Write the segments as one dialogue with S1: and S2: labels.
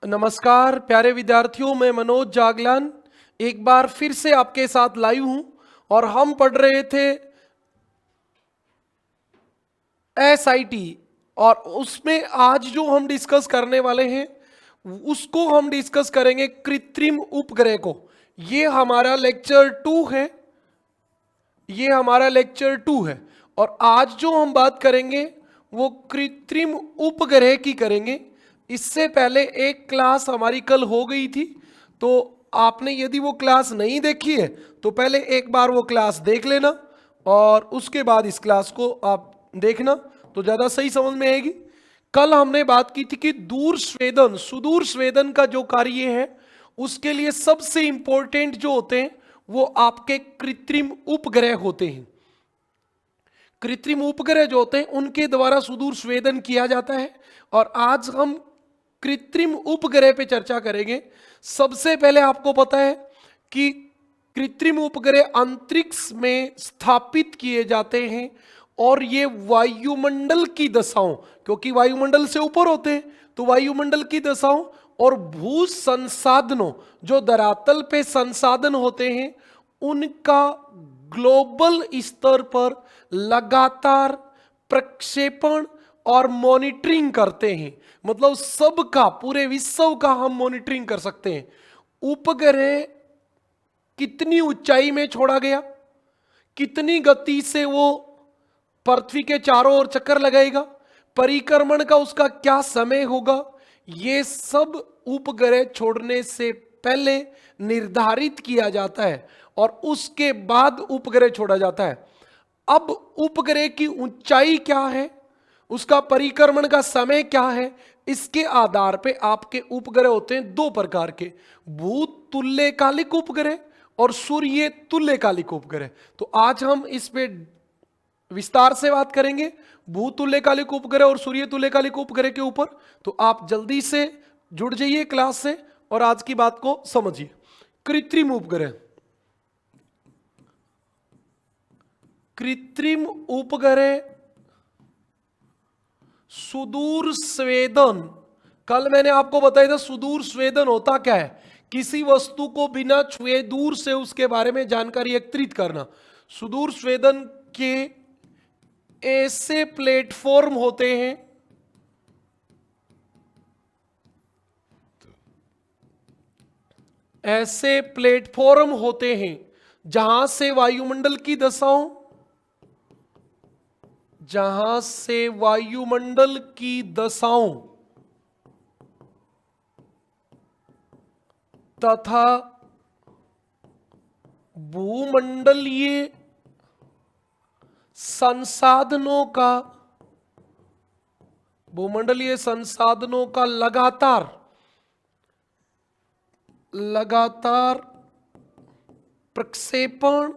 S1: नमस्कार प्यारे विद्यार्थियों, मैं मनोज जागलान एक बार फिर से आपके साथ लाइव हूं और हम पढ़ रहे थे एसआईटी और उसमें आज जो हम डिस्कस करने वाले हैं उसको हम डिस्कस करेंगे कृत्रिम उपग्रह को। ये हमारा लेक्चर 2 है। ये हमारा लेक्चर 2 है और आज जो हम बात करेंगे वो कृत्रिम उपग्रह की करेंगे। इससे पहले एक क्लास हमारी कल हो गई थी, तो आपने यदि वो क्लास नहीं देखी है तो पहले एक बार वो क्लास देख लेना और उसके बाद इस क्लास को आप देखना तो ज़्यादा सही समझ में आएगी। कल हमने बात की थी कि दूर स्वेदन, सुदूर स्वेदन का जो कार्य है उसके लिए सबसे इंपॉर्टेंट जो होते हैं वो आपके कृत्रिम उपग्रह होते हैं। कृत्रिम उपग्रह जो होते हैं उनके द्वारा सुदूर स्वेदन किया जाता है और आज हम कृत्रिम उपग्रह पे चर्चा करेंगे। सबसे पहले आपको पता है कि कृत्रिम उपग्रह अंतरिक्ष में स्थापित किए जाते हैं और ये वायुमंडल की दशाओं, क्योंकि वायुमंडल से ऊपर होते हैं तो वायुमंडल की दशाओं और भू संसाधनों, जो धरातल पे संसाधन होते हैं, उनका ग्लोबल स्तर पर लगातार प्रक्षेपण और मॉनिटरिंग करते हैं। मतलब सबका, पूरे विश्व का हम मॉनिटरिंग कर सकते हैं। उपग्रह कितनी ऊंचाई में छोड़ा गया, कितनी गति से वो पृथ्वी के चारों ओर चक्कर लगाएगा, परिक्रमण का उसका क्या समय होगा, ये सब उपग्रह छोड़ने से पहले निर्धारित किया जाता है और उसके बाद उपग्रह छोड़ा जाता है। अब उपग्रह की ऊंचाई क्या है, उसका परिक्रमण का समय क्या है, इसके आधार पे आपके उपग्रह होते हैं दो प्रकार के, भूतुल्यकालिक उपग्रह और सूर्य तुल्यकालिक उपग्रह। तो आज हम इस पे विस्तार से बात करेंगे भूतुल्यकालिक उपग्रह और सूर्य तुल्यकालिक उपग्रह के ऊपर। तो आप जल्दी से जुड़ जाइए क्लास से और आज की बात को समझिए। कृत्रिम उपग्रह, कृत्रिम उपग्रह सुदूर स्वेदन। कल मैंने आपको बताया था सुदूर स्वेदन होता क्या है, किसी वस्तु को बिना छुए दूर से उसके बारे में जानकारी एकत्रित करना। सुदूर स्वेदन के ऐसे प्लेटफॉर्म होते हैं, ऐसे प्लेटफॉर्म होते हैं जहां से वायुमंडल की दशाओं, जहां से वायुमंडल की दशाओं तथा भूमंडलीय संसाधनों का, भूमंडलीय संसाधनों का लगातार प्रक्षेपण।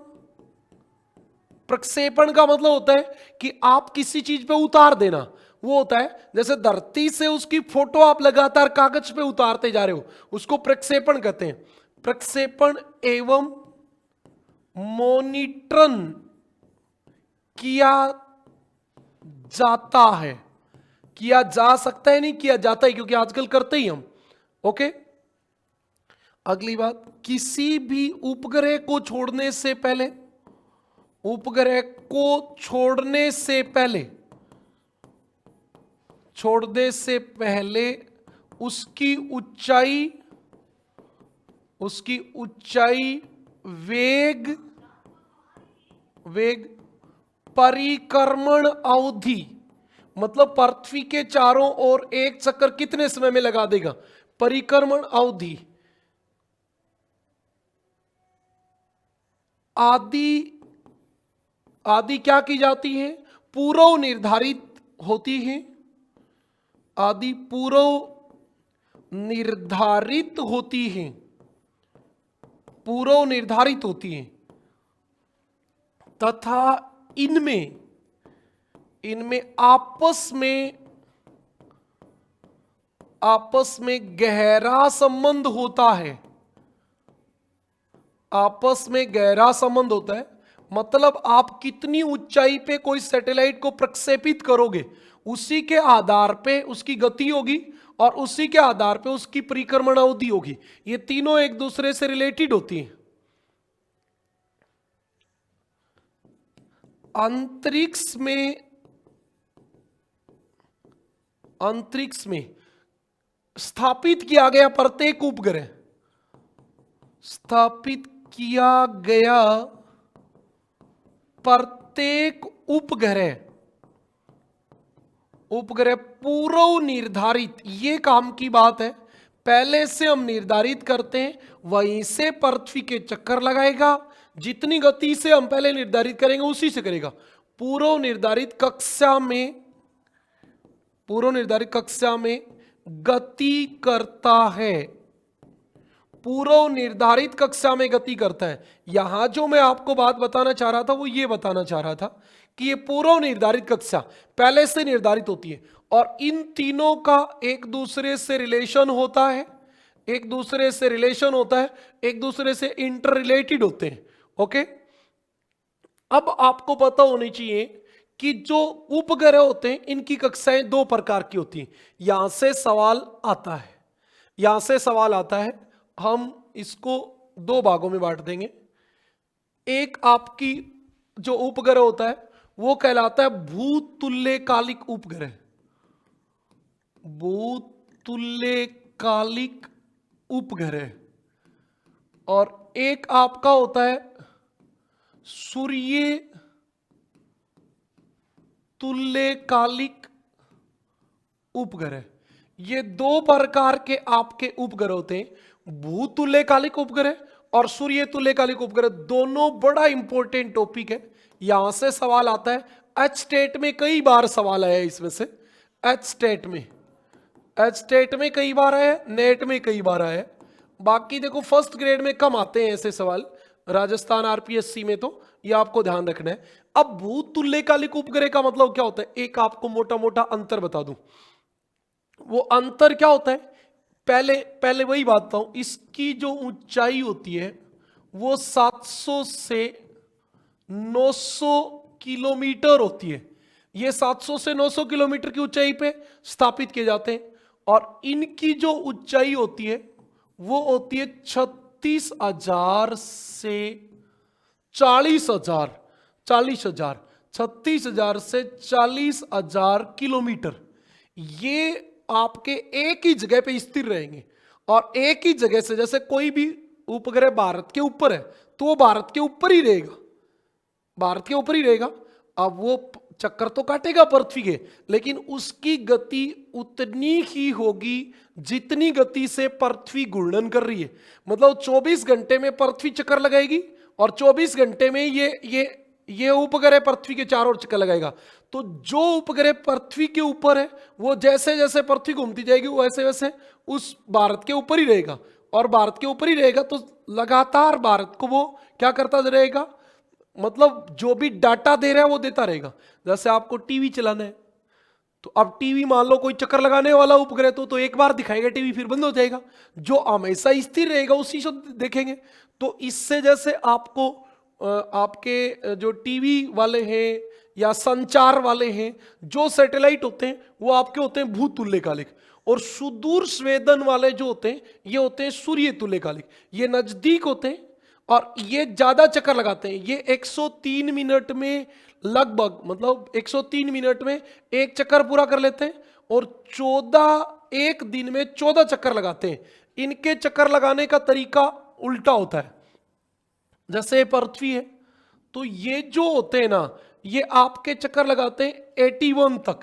S1: प्रक्षेपण का मतलब होता है कि आप किसी चीज पे उतार देना, वो होता है जैसे धरती से उसकी फोटो आप लगातार कागज पे उतारते जा रहे हो, उसको प्रक्षेपण कहते हैं। प्रक्षेपण एवं मॉनिटरन किया जाता है, किया जा सकता है, नहीं किया जाता है क्योंकि आजकल करते ही हम। ओके, अगली बात, किसी भी उपग्रह को छोड़ने से पहले, उपग्रह को छोड़ने से पहले, छोड़ने से पहले उसकी ऊंचाई, उसकी ऊंचाई, वेग, वेग, परिक्रमण अवधि, मतलब पृथ्वी के चारों ओर एक चक्कर कितने समय में लगा देगा, परिक्रमण अवधि आदि आदि क्या की जाती है, पूर्व निर्धारित होती है। आदि पूर्व निर्धारित होती है, पूर्व निर्धारित होती है तथा इनमें आपस में गहरा संबंध होता है। आपस में गहरा संबंध होता है मतलब आप कितनी ऊंचाई पे कोई सैटेलाइट को प्रक्षेपित करोगे उसी के आधार पे उसकी गति होगी और उसी के आधार पे उसकी परिक्रमण अवधि होगी। ये तीनों एक दूसरे से रिलेटेड होती हैं। अंतरिक्ष में स्थापित किया गया प्रत्येक उपग्रह, स्थापित किया गया प्रत्येक उपग्रह पूर्व निर्धारित, ये काम की बात है, पहले से हम निर्धारित करते हैं, वहीं से पृथ्वी के चक्कर लगाएगा। जितनी गति से हम पहले निर्धारित करेंगे उसी से करेगा। पूर्व निर्धारित कक्षा में गति करता है, पूर्व निर्धारित कक्षा में गति करता है। यहां जो मैं आपको बात बताना चाह रहा था वो ये बताना चाह रहा था कि ये पूर्व निर्धारित कक्षा पहले से निर्धारित होती है और इन तीनों का एक दूसरे से रिलेशन होता है, एक दूसरे से इंटर रिलेटेड होते हैं। ओके, अब आपको पता होनी चाहिए कि जो उपग्रह होते हैं इनकी कक्षाएं दो प्रकार की होती हैं। यहां से सवाल आता है, हम इसको दो भागों में बांट देंगे। एक आपकी जो उपग्रह होता है वो कहलाता है भूतुल्यकालिक उपग्रह, और एक आपका होता है सूर्य तुल्यकालिक उपग्रह। ये दो प्रकार के आपके उपग्रह होते हैं, भूतुल्यकालिक उपग्रह और सूर्य तुल्यकालिक उपग्रह। दोनों बड़ा इंपॉर्टेंट टॉपिक है, यहां से सवाल आता है। एच स्टेट में कई बार सवाल आया है इसमें से, एच स्टेट में कई बार आया, नेट में कई बार आया। बाकी देखो फर्स्ट ग्रेड में कम आते हैं ऐसे सवाल, राजस्थान आरपीएससी में तो ये आपको ध्यान रखना है। अब भूतुल्यकालिक उपग्रह का मतलब क्या होता है, एक आपको मोटा मोटा अंतर बता दूं। वो अंतर क्या होता है, पहले वही बात बताऊं, इसकी जो ऊंचाई होती है वो 700 से 900 किलोमीटर होती है। ये 700 से 900 किलोमीटर की ऊंचाई पे स्थापित किए जाते हैं और इनकी जो ऊंचाई होती है वो होती है 36,000 से 40,000, 36,000 से 40,000 किलोमीटर। ये आपके एक ही जगह पे स्थिर रहेंगे और एक ही जगह से, जैसे कोई भी उपग्रह भारत के ऊपर है तो वो भारत के ऊपर ही रहेगा, अब वो चक्कर तो काटेगा पृथ्वी के, लेकिन उसकी गति उतनी ही होगी जितनी गति से पृथ्वी घूर्णन कर रही है। मतलब 24 घंटे में पृथ्वी चक्कर लगाएगी और 24 घंटे में ये उपग्रह पृथ्वी के चारों ओर चक्कर लगाएगा। तो जो उपग्रह पृथ्वी के ऊपर है वो जैसे जैसे पृथ्वी घूमती जाएगी वैसे वैसे उस भारत के ऊपर ही रहेगा, और भारत के ऊपर ही रहेगा तो लगातार भारत को वो क्या करता रहेगा, मतलब जो भी डाटा दे रहा है वो देता रहेगा। जैसे आपको टीवी चलाना है तो अब टीवी मान लो कोई चक्कर लगाने वाला उपग्रह तो एक बार दिखाएगा टीवी, फिर बंद हो जाएगा। जो हमेशा स्थिर रहेगा उसी से देखेंगे। तो इससे जैसे आपको आपके जो टीवी वाले हैं या संचार वाले हैं, जो सैटेलाइट होते हैं वो आपके होते हैं भूतुल्यकालिक, और सुदूर स्वेदन वाले जो होते हैं ये होते हैं सूर्य तुल्यकालिक। ये नजदीक होते हैं और ये ज्यादा चक्कर लगाते हैं। ये 103 मिनट में लगभग, मतलब 103 मिनट में एक चक्कर पूरा कर लेते हैं और एक दिन में 14 चक्कर लगाते हैं। इनके चक्कर लगाने का तरीका उल्टा होता है। जैसे पृथ्वी है तो ये जो होते हैं ना, ये आपके चक्कर लगाते हैं 81 तक,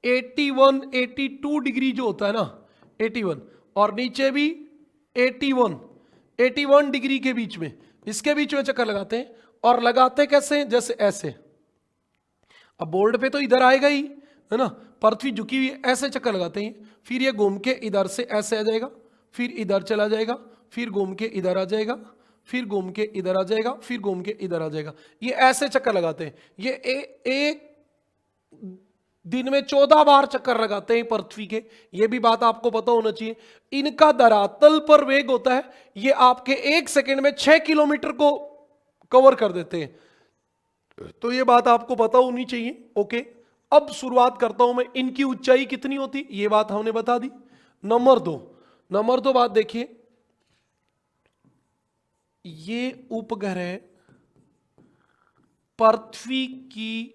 S1: 82 डिग्री जो होता है ना 81, और नीचे भी 81 डिग्री के बीच में, इसके बीच में चक्कर लगाते हैं। और लगाते कैसे, जैसे ऐसे। अब बोर्ड पे तो इधर आएगा ही है ना, पृथ्वी झुकी हुई, ऐसे चक्कर लगाते हैं। फिर ये घूम के इधर से ऐसे आ जाएगा, फिर इधर चला जाएगा, फिर घूम के इधर आ जाएगा, फिर घूम के इधर आ जाएगा, फिर घूम के इधर आ जाएगा। ये ऐसे चक्कर लगाते हैं। ये एक दिन में 14 बार चक्कर लगाते हैं पृथ्वी के। ये भी बात आपको पता होना चाहिए। इनका धरातल पर वेग होता है, ये आपके 1 सेकंड में 6 किलोमीटर को कवर कर देते हैं। तो ये बात आपको पता होनी चाहिए। ओके, अब शुरुआत करता हूं मैं। इनकी ऊंचाई कितनी होती, ये बात हमने बता दी। नंबर दो बात देखिए, ये उपग्रह पृथ्वी की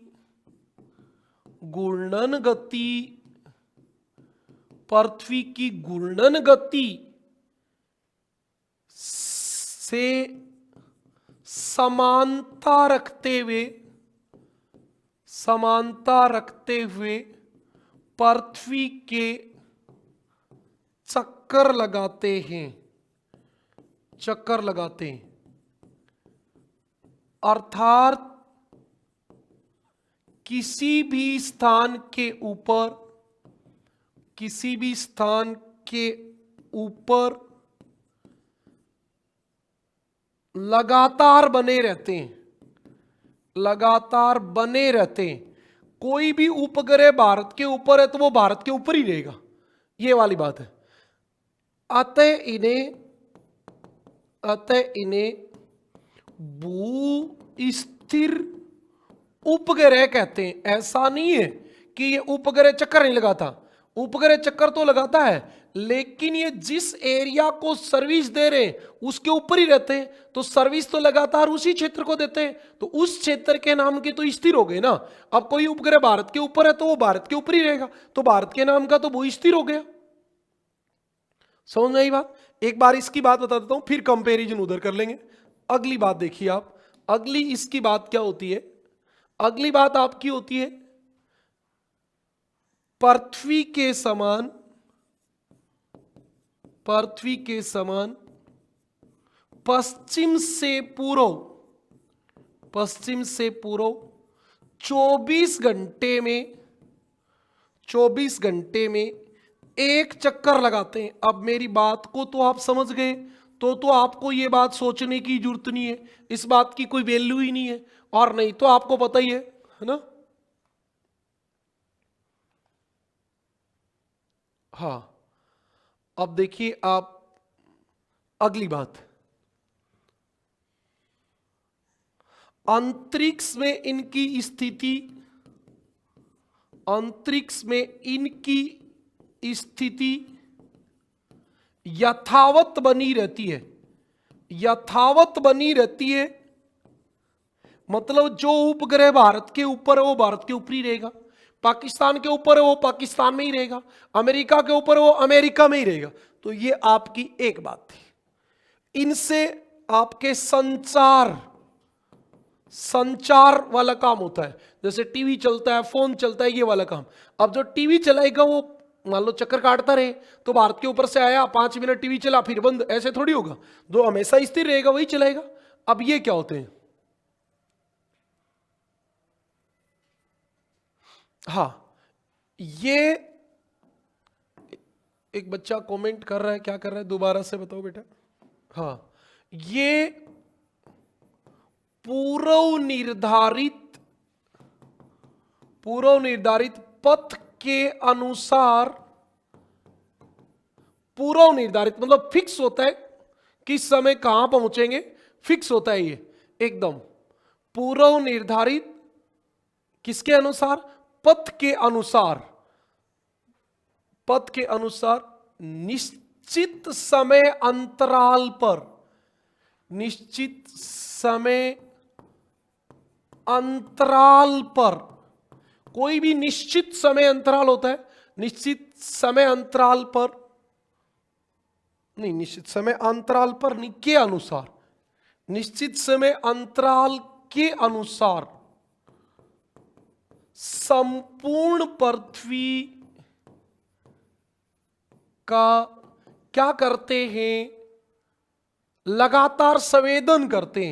S1: घूर्णन गति, पृथ्वी की घूर्णन गति से समानता रखते हुए पृथ्वी के चक्कर लगाते हैं, अर्थात किसी भी स्थान के ऊपर लगातार बने रहते हैं। कोई भी उपग्रह भारत के ऊपर है तो वो भारत के ऊपर ही रहेगा, ये वाली बात है। अतः इन्हें भू स्थिर उपग्रह कहते हैं। ऐसा नहीं है कि ये उपग्रह चक्कर नहीं लगाता, उपग्रह चक्कर तो लगाता है, लेकिन ये जिस एरिया को सर्विस दे रहे हैं उसके ऊपर ही रहते हैं, तो सर्विस तो लगातार उसी क्षेत्र को देते हैं, तो उस क्षेत्र के नाम के तो स्थिर हो गए ना। अब कोई उपग्रह भारत के ऊपर है तो वो भारत के ऊपर ही रहेगा, तो भारत के नाम का तो वो स्थिर हो गया। समझ में आई बात? एक बार इसकी बात बता देता हूं, फिर कंपैरिजन उधर कर लेंगे। अगली बात देखिए आप, अगली इसकी बात क्या होती है? अगली बात आपकी होती है पृथ्वी के समान पश्चिम से पूर्व 24 घंटे में एक चक्कर लगाते हैं। अब मेरी बात को तो आप समझ गए, तो आपको ये बात सोचने की जरूरत नहीं है, इस बात की कोई वैल्यू ही नहीं है, और नहीं तो आपको पता ही है ना। हाँ, अब देखिए आप अगली बात, अंतरिक्ष में इनकी स्थिति यथावत बनी रहती है। मतलब जो उपग्रह भारत के ऊपर है वो भारत के ऊपर ही रहेगा, पाकिस्तान के ऊपर है वो पाकिस्तान में ही रहेगा, अमेरिका के ऊपर है वो अमेरिका में ही रहेगा। तो ये आपकी एक बात थी। इनसे आपके संचार वाला काम होता है, जैसे टीवी चलता है, फोन चलता है, ये वाला काम। अब जो टीवी चलाएगा वो मान लो चक्कर काटता रहे, तो भारत के ऊपर से आया, 5 मिनट टीवी चला फिर बंद, ऐसे थोड़ी होगा। जो हमेशा स्थिर रहेगा वही चलाएगा। अब ये क्या होते हैं? हाँ, ये एक बच्चा कमेंट कर रहा है, क्या कर रहा है दोबारा से बताओ बेटा। हाँ, ये पूर्व निर्धारित पथ के अनुसार, पूर्व निर्धारित मतलब फिक्स होता है किस समय कहां पहुंचेंगे, फिक्स होता है ये एकदम पूर्व निर्धारित, किसके अनुसार? पथ के अनुसार निश्चित समय अंतराल पर, कोई भी निश्चित समय अंतराल होता है, निश्चित समय अंतराल पर नहीं, निश्चित समय अंतराल पर नहीं, के अनुसार, निश्चित समय अंतराल के अनुसार संपूर्ण पृथ्वी का क्या करते हैं? लगातार संवेदन करते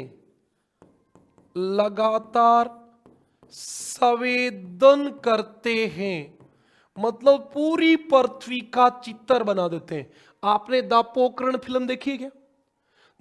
S1: हैं, मतलब पूरी पृथ्वी का चित्र बना देते हैं। आपने द पोखरण फिल्म देखी है क्या?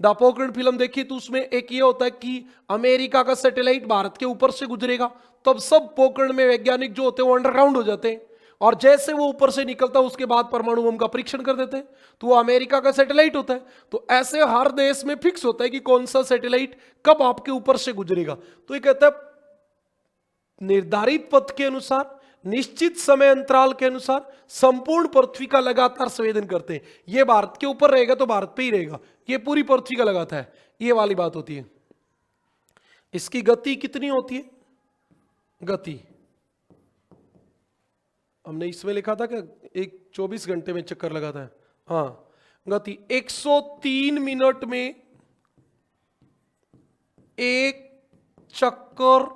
S1: द पोखरण फिल्म देखी तो उसमें एक ये होता है कि अमेरिका का सैटेलाइट भारत के ऊपर से गुजरेगा, तब सब पोखरण में वैज्ञानिक जो होते हैं वो अंडरग्राउंड हो जाते हैं, और जैसे वो ऊपर से निकलता है उसके बाद परमाणु बम का परीक्षण कर देते हैं, तो वो अमेरिका का सैटेलाइट होता है। तो ऐसे हर देश में फिक्स होता है कि कौन सा सैटेलाइट कब आपके ऊपर से गुजरेगा। तो ये कहता है निर्धारित पथ के अनुसार, निश्चित समय अंतराल के अनुसार संपूर्ण पृथ्वी का लगातार संवेदन करते हैं। ये भारत के ऊपर रहेगा तो भारत पे ही रहेगा, ये पूरी पृथ्वी का लगाता है, ये वाली बात होती है। इसकी गति कितनी होती है? गति हमने इसमें लिखा था कि एक 24 घंटे में चक्कर लगाता है। हाँ, गति 103 मिनट में एक चक्कर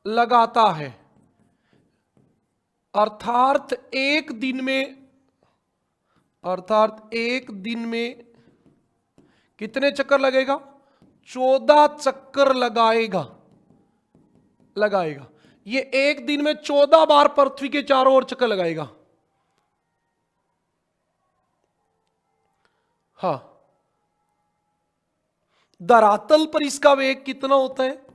S1: लगाता है, अर्थात एक दिन में कितने चक्कर लगेगा? 14 चक्कर लगाएगा। ये एक दिन में 14 बार पृथ्वी के चारों ओर चक्कर लगाएगा। हाँ, धरातल पर इसका वेग कितना होता है?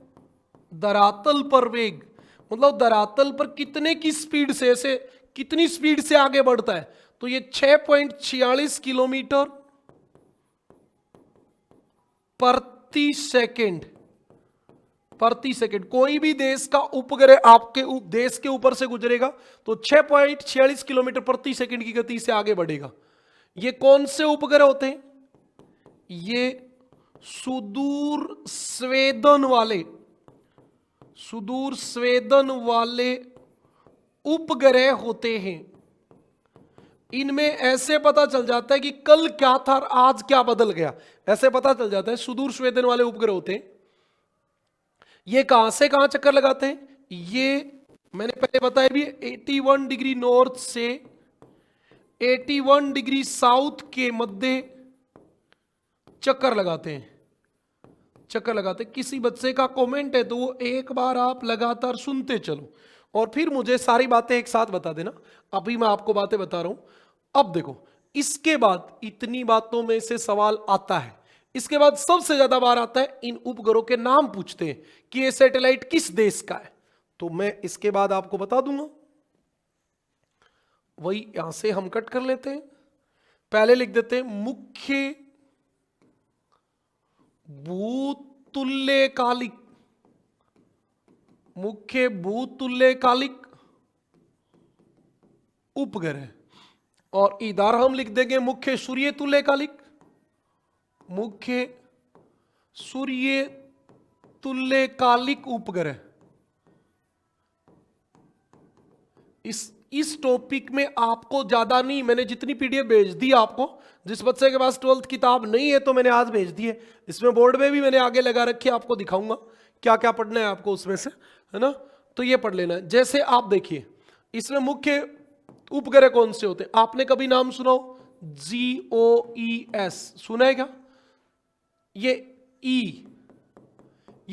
S1: धरातल पर वेग मतलब धरातल पर कितने की स्पीड से, ऐसे कितनी स्पीड से आगे बढ़ता है, तो ये 6.46 किलोमीटर प्रति सेकंड। कोई भी देश का उपग्रह आपके देश के ऊपर से गुजरेगा तो 6.46 किलोमीटर प्रति सेकंड की गति से आगे बढ़ेगा। ये कौन से उपग्रह होते हैं? ये सुदूर स्वेदन वाले उपग्रह होते हैं। इनमें ऐसे पता चल जाता है कि कल क्या था और आज क्या बदल गया, ऐसे पता चल जाता है। सुदूर स्वेदन वाले उपग्रह होते हैं। ये कहां से कहां चक्कर लगाते हैं? ये मैंने पहले बताया भी, 81 डिग्री नॉर्थ से 81 डिग्री साउथ के मध्य चक्कर लगाते हैं। किसी बच्चे का कमेंट है तो वो एक बार आप लगातार सुनते चलो और फिर मुझे सारी बातें एक साथ बता देना। अभी मैं आपको बातें बता रहा हूं। अब देखो, इसके बाद इतनी बातों में से सवाल आता है। इसके बाद सबसे ज्यादा बार आता है, इन उपग्रहों के नाम पूछते हैं कि ये सैटेलाइट किस देश का है। तो मैं इसके बाद आपको बता दूंगा। वही यहां से हम कट कर लेते हैं। पहले लिख देते हैं मुख्य भूतुल्यकालिक उपग्रह, और इधर हम लिख देंगे मुख्य सूर्यतुल्यकालिक उपग्रह। इस टॉपिक में आपको ज्यादा नहीं, मैंने जितनी पीडीएफ भेज दी आपको, जिस बच्चे के पास 12th किताब नहीं है तो मैंने आज भेज दी है। इसमें बोर्ड में भी मैंने आगे लगा रखी है, आपको दिखाऊंगा क्या क्या पढ़ना है आपको उसमें से, है ना। तो ये पढ़ लेना है। जैसे आप देखिए, इसमें मुख्य उपग्रह कौन से होते हैं? आपने कभी नाम सुना हो? GOES सुना है क्या? ये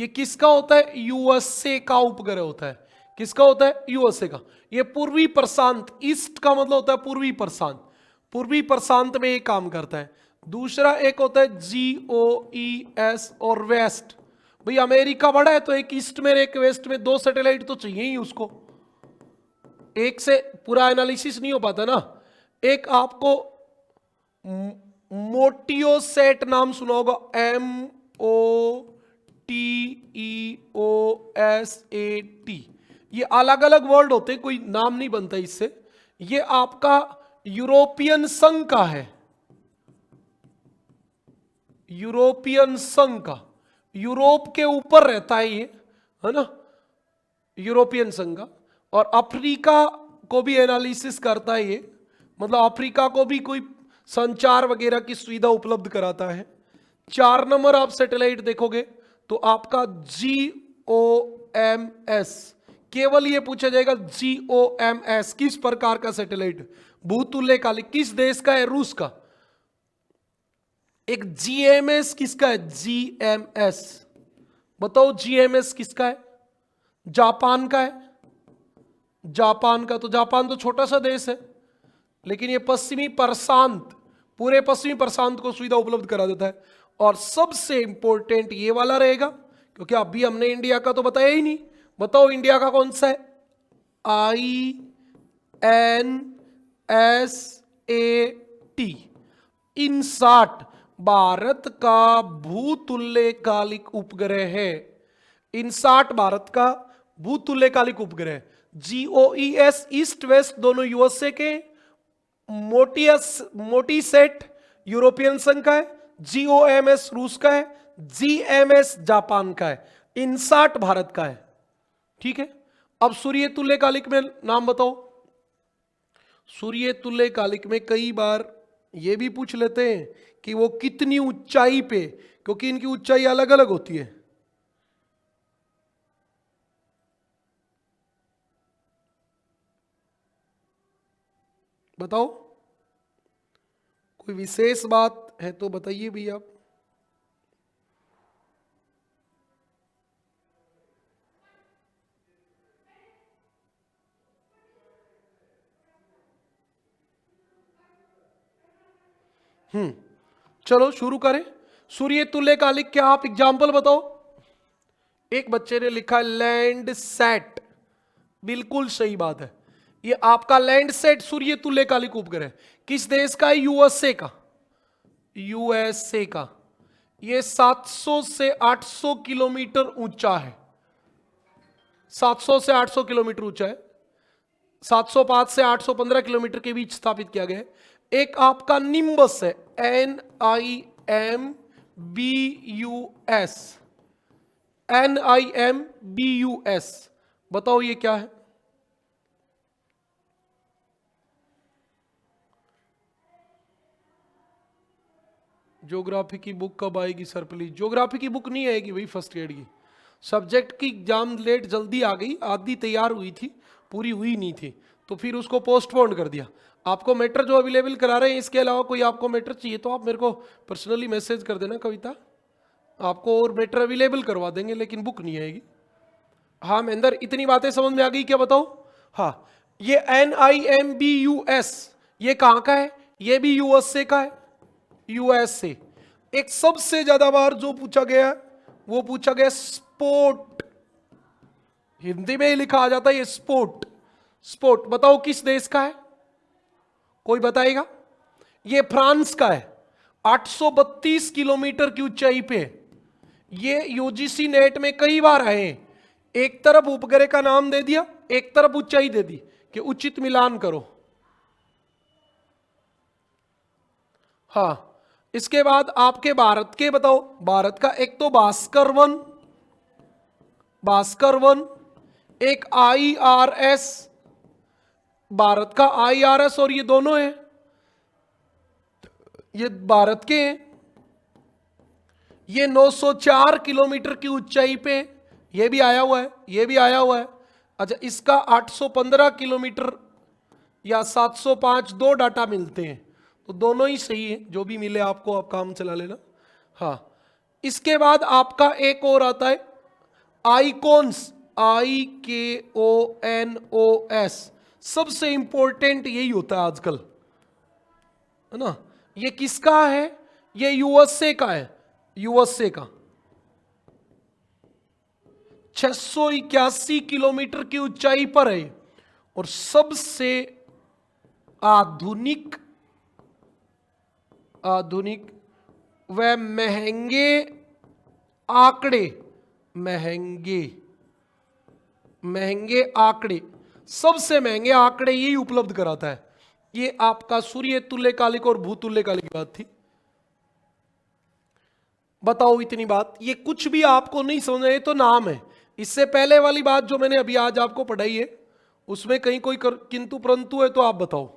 S1: किसका होता है? यूएसए का उपग्रह होता है। किसका होता है? यूएसए का। ये पूर्वी प्रशांत, ईस्ट का मतलब होता है पूर्वी प्रशांत में ये काम करता है। दूसरा एक होता है GOES और वेस्ट। भाई अमेरिका बड़ा है तो एक ईस्ट में एक वेस्ट में, 2 सैटेलाइट तो चाहिए ही उसको, एक से पूरा एनालिसिस नहीं हो पाता ना। एक आपको मोटियोसेट नाम सुना होगा, MOTEOSAT। ये अलग अलग वर्ड होते हैं, कोई नाम नहीं बनता इससे। ये आपका यूरोपियन संघ का है, यूरोप के ऊपर रहता है ये, है ना, यूरोपियन संघ का। और अफ्रीका को भी एनालिसिस करता है ये, मतलब अफ्रीका को भी कोई संचार वगैरह की सुविधा उपलब्ध कराता है। 4 नंबर आप सैटेलाइट देखोगे तो आपका GOMS, केवल ये पूछा जाएगा GOMS किस प्रकार का सैटेलाइट, भूतुल्यकालिक, किस देश का है? रूस का। एक GMS किसका है? GMS बताओ, GMS किसका है? जापान का है। जापान का, तो जापान तो छोटा सा देश है, लेकिन ये पश्चिमी प्रशांत, पूरे पश्चिमी प्रशांत को सुविधा उपलब्ध करा देता है। और सबसे इंपॉर्टेंट ये वाला रहेगा, क्योंकि अभी हमने इंडिया का तो बताया ही नहीं। बताओ इंडिया का कौन सा है? INSAT, इनसाट भारत का भूतुल्यकालिक उपग्रह है। इनसाट भारत का भूतुल्यकालिक उपग्रह। GOES ईस्ट वेस्ट दोनों यूएसए के, मोटी सेट यूरोपियन संघ का है, GOMS रूस का है, GMS जापान का है, इनसाट भारत का है। ठीक है, अब सूर्य तुल्यकालिक में नाम बताओ। सूर्य तुल्यकालिक में कई बार यह भी पूछ लेते हैं कि वो कितनी ऊंचाई पे, क्योंकि इनकी ऊंचाई अलग अलग होती है। बताओ, कोई विशेष बात है तो बताइए भी आप। चलो शुरू करें। सूर्य तुल्यकालिक क्या आप एग्जाम्पल बताओ। एक बच्चे ने लिखा लैंड सेट, बिल्कुल सही बात है। ये आपका लैंड सेट सूर्य तुल्यकालिक उपग्रह किस देश का है? यूएसए का। यूएसए का। ये 700 से 800 किलोमीटर ऊंचा है। 700 से 800 किलोमीटर ऊंचा है। 705 से 815 किलोमीटर के बीच स्थापित किया गया है। एक आपका निम्बस है, NIMBUS। NIMBUS, बताओ ये क्या है? ज्योग्राफी की बुक कब आएगी सर प्लीज? ज्योग्राफी की बुक नहीं आएगी भाई, फर्स्ट ग्रेड की। सब्जेक्ट की एग्जाम लेट जल्दी आ गई, आधी तैयार हुई थी, पूरी हुई नहीं थी, तो फिर उसको पोस्टपोन कर दिया। आपको मैटर जो अवेलेबल करा रहे हैं, इसके अलावा कोई आपको मैटर चाहिए तो आप मेरे को पर्सनली मैसेज कर देना कविता, आपको और मैटर अवेलेबल करवा देंगे, लेकिन बुक नहीं आएगी। हाँ महेंद्र, इतनी बातें समझ में आ गई क्या? बताओ। हाँ, ये NIMBUS ये कहाँ का है? ये भी यूएसए का है। यूएसए। एक सबसे ज्यादा बार जो पूछा गया वो पूछा गया स्पोर्ट, हिंदी में ही लिखा आ जाता है ये स्पोर्ट। स्पोर्ट बताओ किस देश का है? कोई बताएगा? ये फ्रांस का है। 832 किलोमीटर की ऊंचाई पे। ये यूजीसी नेट में कई बार आए। एक तरफ उपग्रह का नाम दे दिया, एक तरफ ऊंचाई दे दी कि उचित मिलान करो। हाँ, इसके बाद आपके भारत के बताओ। भारत का एक तो भास्कर वन, एक IRS, भारत का IRS, और ये दोनों हैं, ये भारत के हैं। ये 904 किलोमीटर की ऊंचाई पे, ये भी आया हुआ है, ये भी आया हुआ है। अच्छा, इसका 815 किलोमीटर या 705, दो डाटा मिलते हैं, तो दोनों ही सही है, जो भी मिले आपको आप काम चला लेना। हाँ, इसके बाद आपका एक और आता है आइकॉन्स, IKONOS। सबसे इंपॉर्टेंट यही होता है आजकल, है ना। ये किसका है? ये यूएसए का है। यूएसए का 681 किलोमीटर की ऊंचाई पर है, और सबसे आधुनिक व महंगे आंकड़े, सबसे महंगे आंकड़े यही उपलब्ध कराता है। ये आपका सूर्य तुल्यकालिक और भूतुल्यकालिक की बात थी। बताओ इतनी बात, ये कुछ भी आपको नहीं समझ रहे तो नाम है। इससे पहले वाली बात जो मैंने अभी आज आपको पढ़ाई है, उसमें कहीं कोई किंतु परंतु है तो आप बताओ।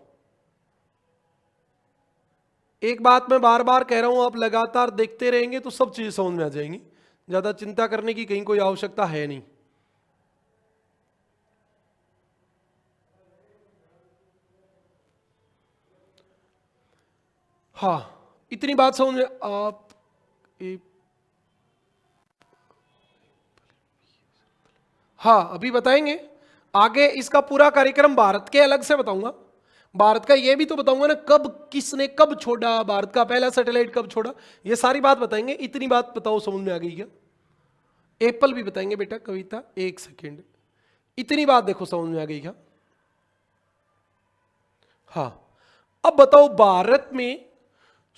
S1: एक बात मैं बार बार कह रहा हूं, आप लगातार देखते रहेंगे तो सब चीजें समझ में आ जाएंगी। ज्यादा चिंता करने की कहीं कोई आवश्यकता है नहीं। हाँ, इतनी बात समझ में आप हाँ अभी बताएंगे आगे। इसका पूरा कार्यक्रम भारत के अलग से बताऊंगा। भारत का ये भी तो बताऊंगा ना, कब किसने कब छोड़ा, भारत का पहला सैटेलाइट कब छोड़ा, ये सारी बात बताएंगे। इतनी बात बताओ समझ में आ गई क्या? एप्पल भी बताएंगे बेटा। कविता एक सेकेंड, इतनी बात देखो समझ में आ गई क्या? हाँ, अब बताओ भारत में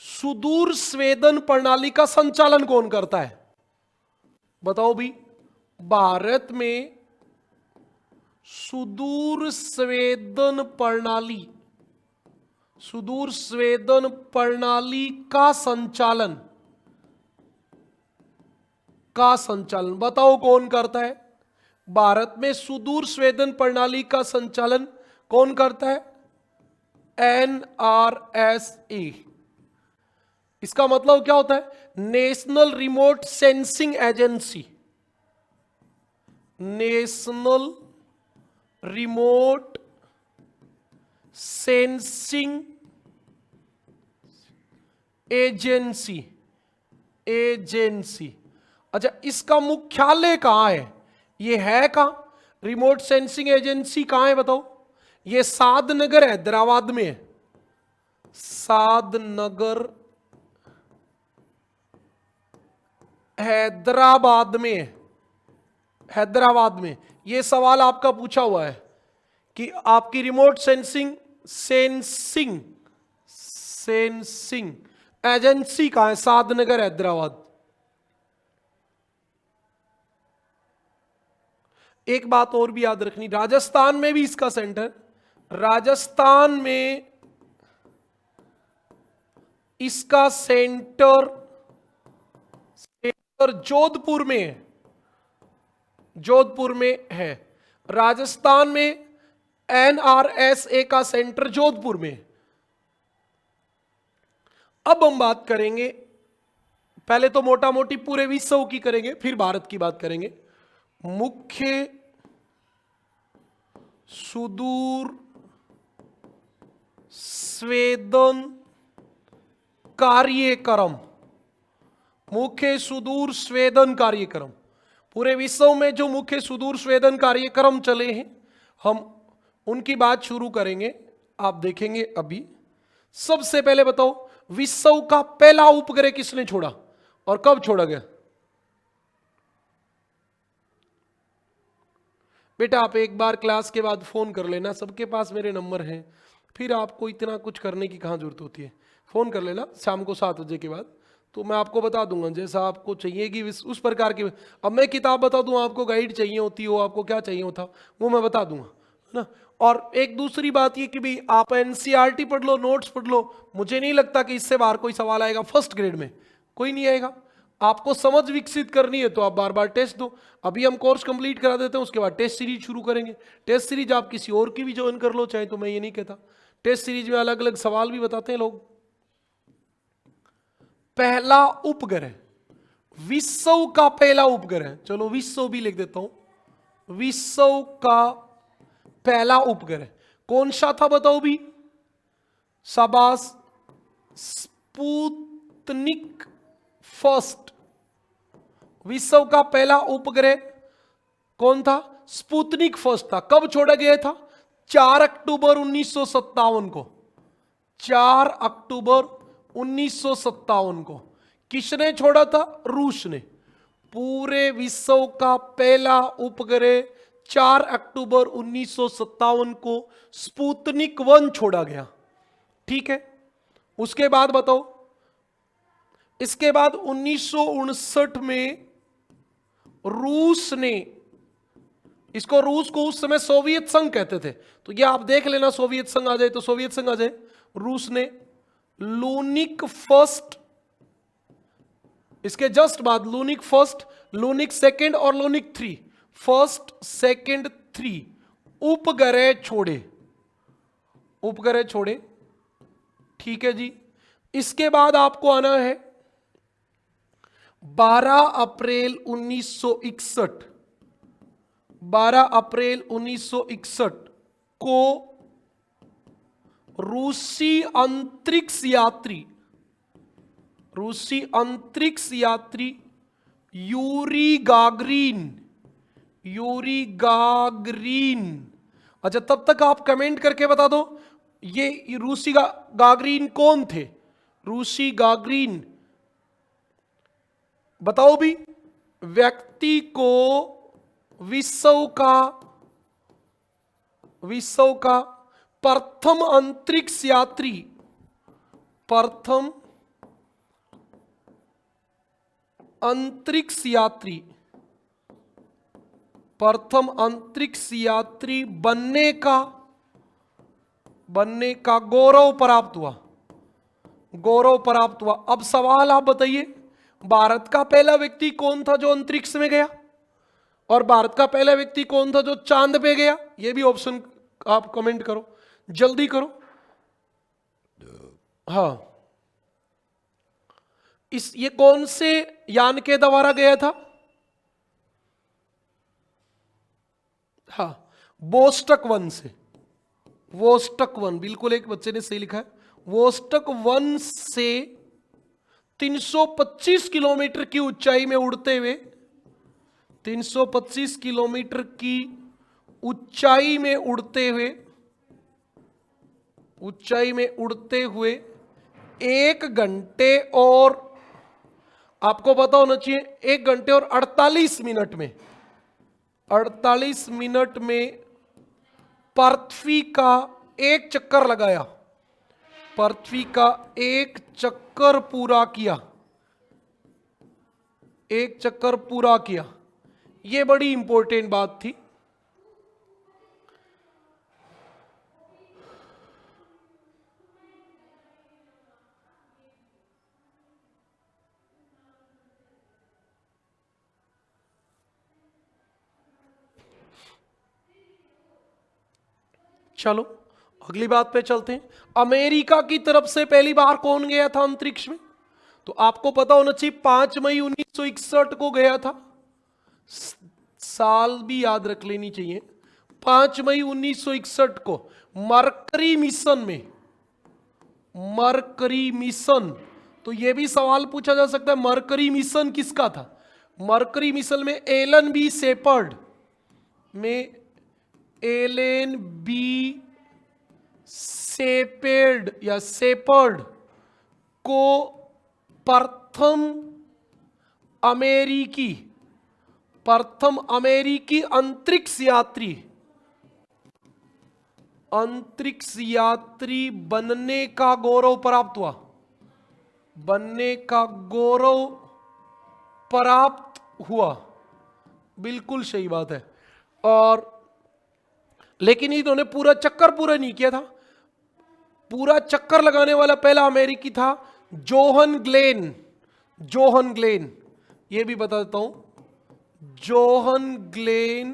S1: सुदूर स्वेदन प्रणाली का संचालन कौन करता है? बताओ भी। भारत में सुदूर स्वेदन प्रणाली, सुदूर स्वेदन प्रणाली का संचालन, का संचालन बताओ कौन करता है? भारत में सुदूर स्वेदन प्रणाली का संचालन कौन करता है? NRSA। इसका मतलब क्या होता है? National remote sensing agency, national remote sensing agency, agency. अच्छा, इसका मुख्यालय कहां है? ये है कहां? रिमोट सेंसिंग एजेंसी कहां है बताओ? ये सादनगर हैदराबाद में है, सादनगर हैदराबाद में है, हैदराबाद में। ये सवाल आपका पूछा हुआ है कि आपकी remote sensing sensing sensing agency कहां है? सादनगर हैदराबाद। एक बात और भी याद रखनी, राजस्थान में भी इसका सेंटर, राजस्थान में इसका सेंटर जोधपुर में है, जोधपुर में है। राजस्थान में NRSA का सेंटर जोधपुर में है। अब हम बात करेंगे, पहले तो मोटा मोटी पूरे विश्व की करेंगे, फिर भारत की बात करेंगे। मुख्य सुदूर स्वेदन कार्यक्रम, मुख्य सुदूर स्वेदन कार्यक्रम। पूरे विश्व में जो मुख्य सुदूर स्वेदन कार्यक्रम चले हैं, हम उनकी बात शुरू करेंगे। आप देखेंगे अभी। सबसे पहले बताओ, विश्व का पहला उपग्रह किसने छोड़ा और कब छोड़ा गया? बेटा आप एक बार क्लास के बाद फोन कर लेना, सबके पास मेरे नंबर हैं, फिर आपको इतना कुछ करने की कहां जरूरत होती है। फोन कर लेना शाम को 7 बजे के बाद, तो मैं आपको बता दूंगा जैसा आपको चाहिए कि उस प्रकार की। अब मैं किताब बता दूं, आपको गाइड चाहिए होती हो, आपको क्या चाहिए होता वो मैं बता दूंगा, है ना। और एक दूसरी बात ये कि भाई आप NCERT पढ़ लो, नोट्स पढ़ लो, मुझे नहीं लगता कि इससे बाहर कोई सवाल आएगा। फर्स्ट ग्रेड में कोई नहीं आएगा। आपको समझ विकसित करनी है तो आप बार बार टेस्ट दो। अभी हम कोर्स कंप्लीट करा देते हैं, उसके बाद टेस्ट सीरीज शुरू करेंगे। टेस्ट सीरीज आप किसी और की भी ज्वाइन कर लो चाहे, तो मैं ये नहीं कहता। टेस्ट सीरीज में अलग अलग सवाल भी बताते हैं लोग। पहला उपग्रह, विश्व का पहला उपग्रह, चलो विश्व भी लिख देता हूं। विश्व का पहला उपग्रह कौन सा था बताओ भी? शाबाश, स्पुतनिक फर्स्ट। विश्व का पहला उपग्रह कौन था? स्पुतनिक फर्स्ट था। कब छोड़ा गया था? 4 अक्टूबर 1957 को। 4 अक्टूबर 1957 को किसने छोड़ा था? रूस ने। पूरे विश्व का पहला उपग्रह 4 अक्टूबर 1957 को स्पुतनिक 1 छोड़ा गया। ठीक है, उसके बाद बताओ, इसके बाद 1959 में रूस ने, इसको रूस को उस समय सोवियत संघ कहते थे, तो ये आप देख लेना, सोवियत संघ आ जाए तो सोवियत संघ आ जाए। रूस ने लूनिक फर्स्ट, इसके जस्ट बाद लूनिक फर्स्ट, लूनिक सेकंड और लूनिक 3, फर्स्ट सेकंड 3 उपग्रह छोड़े, उपग्रह छोड़े। ठीक है जी। इसके बाद आपको आना है 12 अप्रैल 1961, 12 अप्रैल 1961 को रूसी अंतरिक्ष यात्री, रूसी अंतरिक्ष यात्री यूरी गागरिन, यूरी गागरिन। अच्छा, तब तक आप कमेंट करके बता दो ये रूसी गागरिन कौन थे? रूसी गागरिन बताओ भी। व्यक्ति को विश्व का प्रथम अंतरिक्ष यात्री, प्रथम अंतरिक्ष यात्री, प्रथम अंतरिक्ष यात्री बनने का गौरव प्राप्त हुआ। गौरव प्राप्त हुआ। अब सवाल आप बताइए, भारत का पहला व्यक्ति कौन था जो अंतरिक्ष में गया, और भारत का पहला व्यक्ति कौन था जो चांद पे गया? ये भी ऑप्शन आप कमेंट करो, जल्दी करो। हाँ, ये कौन से यान के द्वारा गया था? हाँ, वोस्टक 1 से। वोस्टक 1, बिल्कुल एक बच्चे ने सही लिखा है। वोस्टक 1 से 325 किलोमीटर की ऊंचाई में उड़ते हुए 325 किलोमीटर की ऊंचाई में उड़ते हुए 1 घंटे और, आपको पता होना चाहिए, 1 घंटे और 48 मिनट में 48 मिनट में पृथ्वी का एक चक्कर लगाया। पृथ्वी का एक चक्कर पूरा किया। एक चक्कर पूरा किया। यह बड़ी इंपॉर्टेंट बात थी। चलो अगली बात पे चलते हैं। अमेरिका की तरफ से पहली बार कौन गया था अंतरिक्ष में? तो आपको पता होना चाहिए 5 मई 1961 को गया था। साल भी याद रख लेनी चाहिए। 5 मई 1961 को मरकरी मिशन। तो यह भी सवाल पूछा जा सकता है, मरकरी मिशन किसका था? मरकरी मिशन में एलन बी सेपर्ड को प्रथम अमेरिकी अंतरिक्ष यात्री बनने का गौरव प्राप्त हुआ। बिल्कुल सही बात है। और लेकिन इन्होंने पूरा चक्कर पूरा नहीं किया था। पूरा चक्कर लगाने वाला पहला अमेरिकी था जोहन ग्लेन। ये भी बता देता हूं, जोहन ग्लेन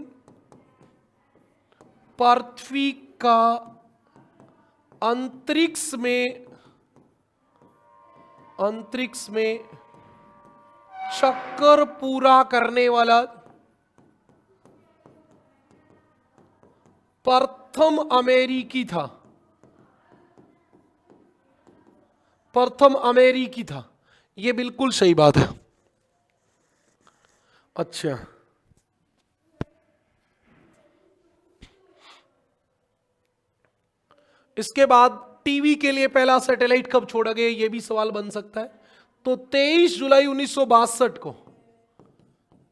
S1: पृथ्वी का अंतरिक्ष में चक्कर पूरा करने वाला प्रथम अमेरिकी था। यह बिल्कुल सही बात है। अच्छा, इसके बाद टीवी के लिए पहला सैटेलाइट कब छोड़ा गया, यह भी सवाल बन सकता है। तो 23 जुलाई 1962 को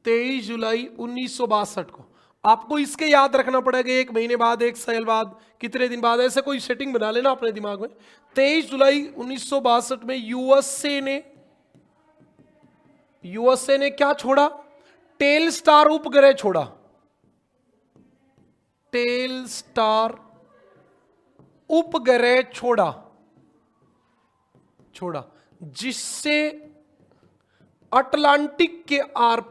S1: 23 जुलाई 1962 को आपको इसके याद रखना पड़ेगा। 1 महीने बाद, 1 साल बाद, कितने दिन बाद, ऐसे कोई सेटिंग बना लेना अपने दिमाग में। 23 जुलाई 1962 में यूएसए ने क्या छोड़ा? टेलस्टार उपग्रह छोड़ा। टेलस्टार उपग्रह छोड़ा जिससे अटलांटिक के आर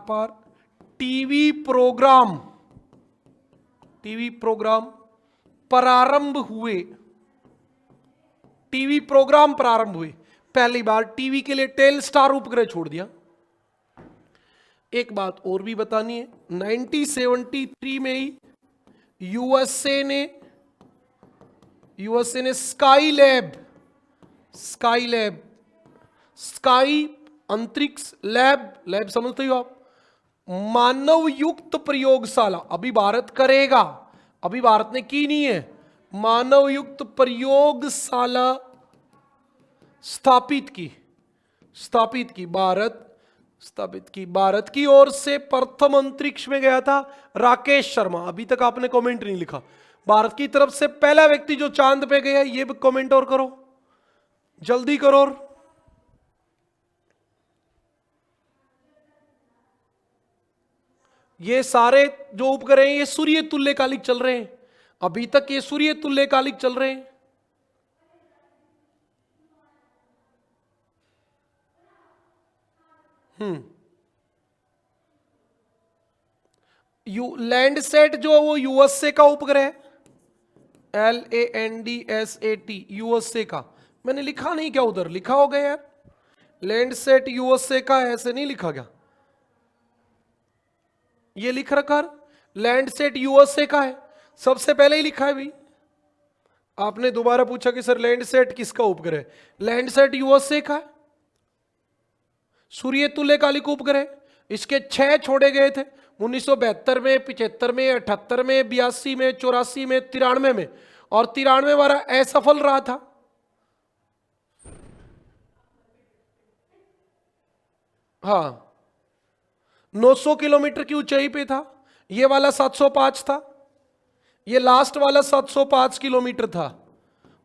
S1: पार टीवी प्रोग्राम प्रारंभ हुए। पहली बार टीवी के लिए टेलस्टार उपग्रह छोड़ दिया। एक बात और भी बतानी है, 1973 में ही यूएसए ने स्काई अंतरिक्ष लैब समझते हो आप, मानव युक्त प्रयोगशाला। अभी भारत करेगा, अभी भारत ने की नहीं है। मानव युक्त प्रयोगशाला स्थापित की भारत की ओर से प्रथम अंतरिक्ष में गया था राकेश शर्मा। अभी तक आपने कमेंट नहीं लिखा। भारत की तरफ से पहला व्यक्ति जो चांद पे गया, ये भी कमेंट और करो। जल्दी करो। ये सारे जो उपग्रह हैं ये सूर्य तुल्यकालिक चल रहे हैं, अभी तक ये सूर्य तुल्यकालिक चल रहे हैं। लैंडसेट जो वो यूएसए का उपग्रह है, LANDSAT, यूएसए का। मैंने लिखा नहीं क्या उधर? लिखा होगा यार, लैंडसेट यूएसए का, ऐसे नहीं लिखा क्या? ये लिख रखा लैंडसेट यूएसए का है, सबसे पहले ही लिखा है भाई। आपने दोबारा पूछा कि सर लैंडसेट किसका उपग्रह है? लैंडसेट यूएसए का है, सूर्य तुल्यकालिक उपग्रह। इसके 6 छोड़े गए थे 1972 में, 75 में, 78 में, 82 में, 84 में, 93 में, और 93 वाला असफल रहा था। हाँ, 900 किलोमीटर की ऊंचाई पे था, ये वाला 705 था, ये लास्ट वाला 705 किलोमीटर था,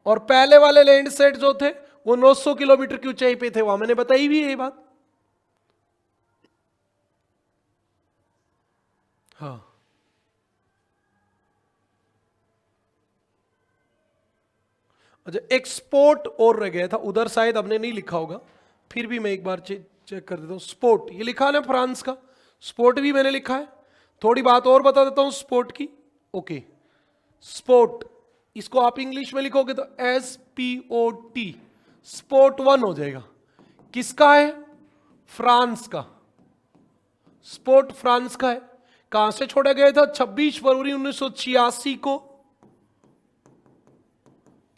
S1: और पहले वाले लैंडसेट जो थे वो 900 किलोमीटर की ऊंचाई पे थे। वहां मैंने बताई भी है ये बात। हाँ, अच्छा, एक्सपोर्ट और रह गया था उधर, शायद हमने नहीं लिखा होगा, फिर भी मैं एक बार चेक कर देता हूं। स्पोर्ट ये लिखा है ना फ्रांस का, स्पोर्ट भी मैंने लिखा है। थोड़ी बात और बता देता हूं स्पोर्ट की। ओके, स्पोर्ट इसको आप इंग्लिश में लिखोगे तो SPOT, स्पोर्ट 1 हो जाएगा। किसका है? फ्रांस का। स्पोर्ट फ्रांस का है। कहां से छोड़ा गया था? 26 फरवरी 1986 को।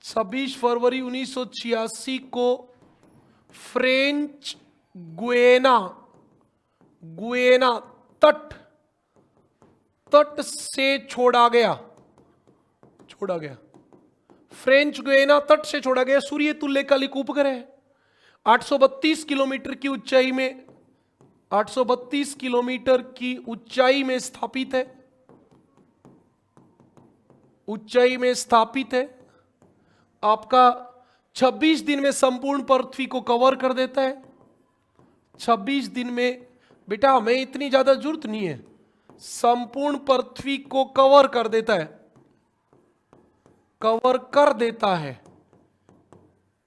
S1: 26 फरवरी 1986 को फ्रेंच गुएना तट से छोड़ा गया। फ्रेंच गुएना तट से छोड़ा गया। सूर्य तुल्यकालिक उपग्रह है। 832 किलोमीटर की ऊंचाई में, 832 किलोमीटर की ऊंचाई में स्थापित है। आपका 26 दिन में संपूर्ण पृथ्वी को कवर कर देता है। 26 दिन में बेटा, हमें इतनी ज्यादा जरूरत नहीं है, संपूर्ण पृथ्वी को कवर कर देता है।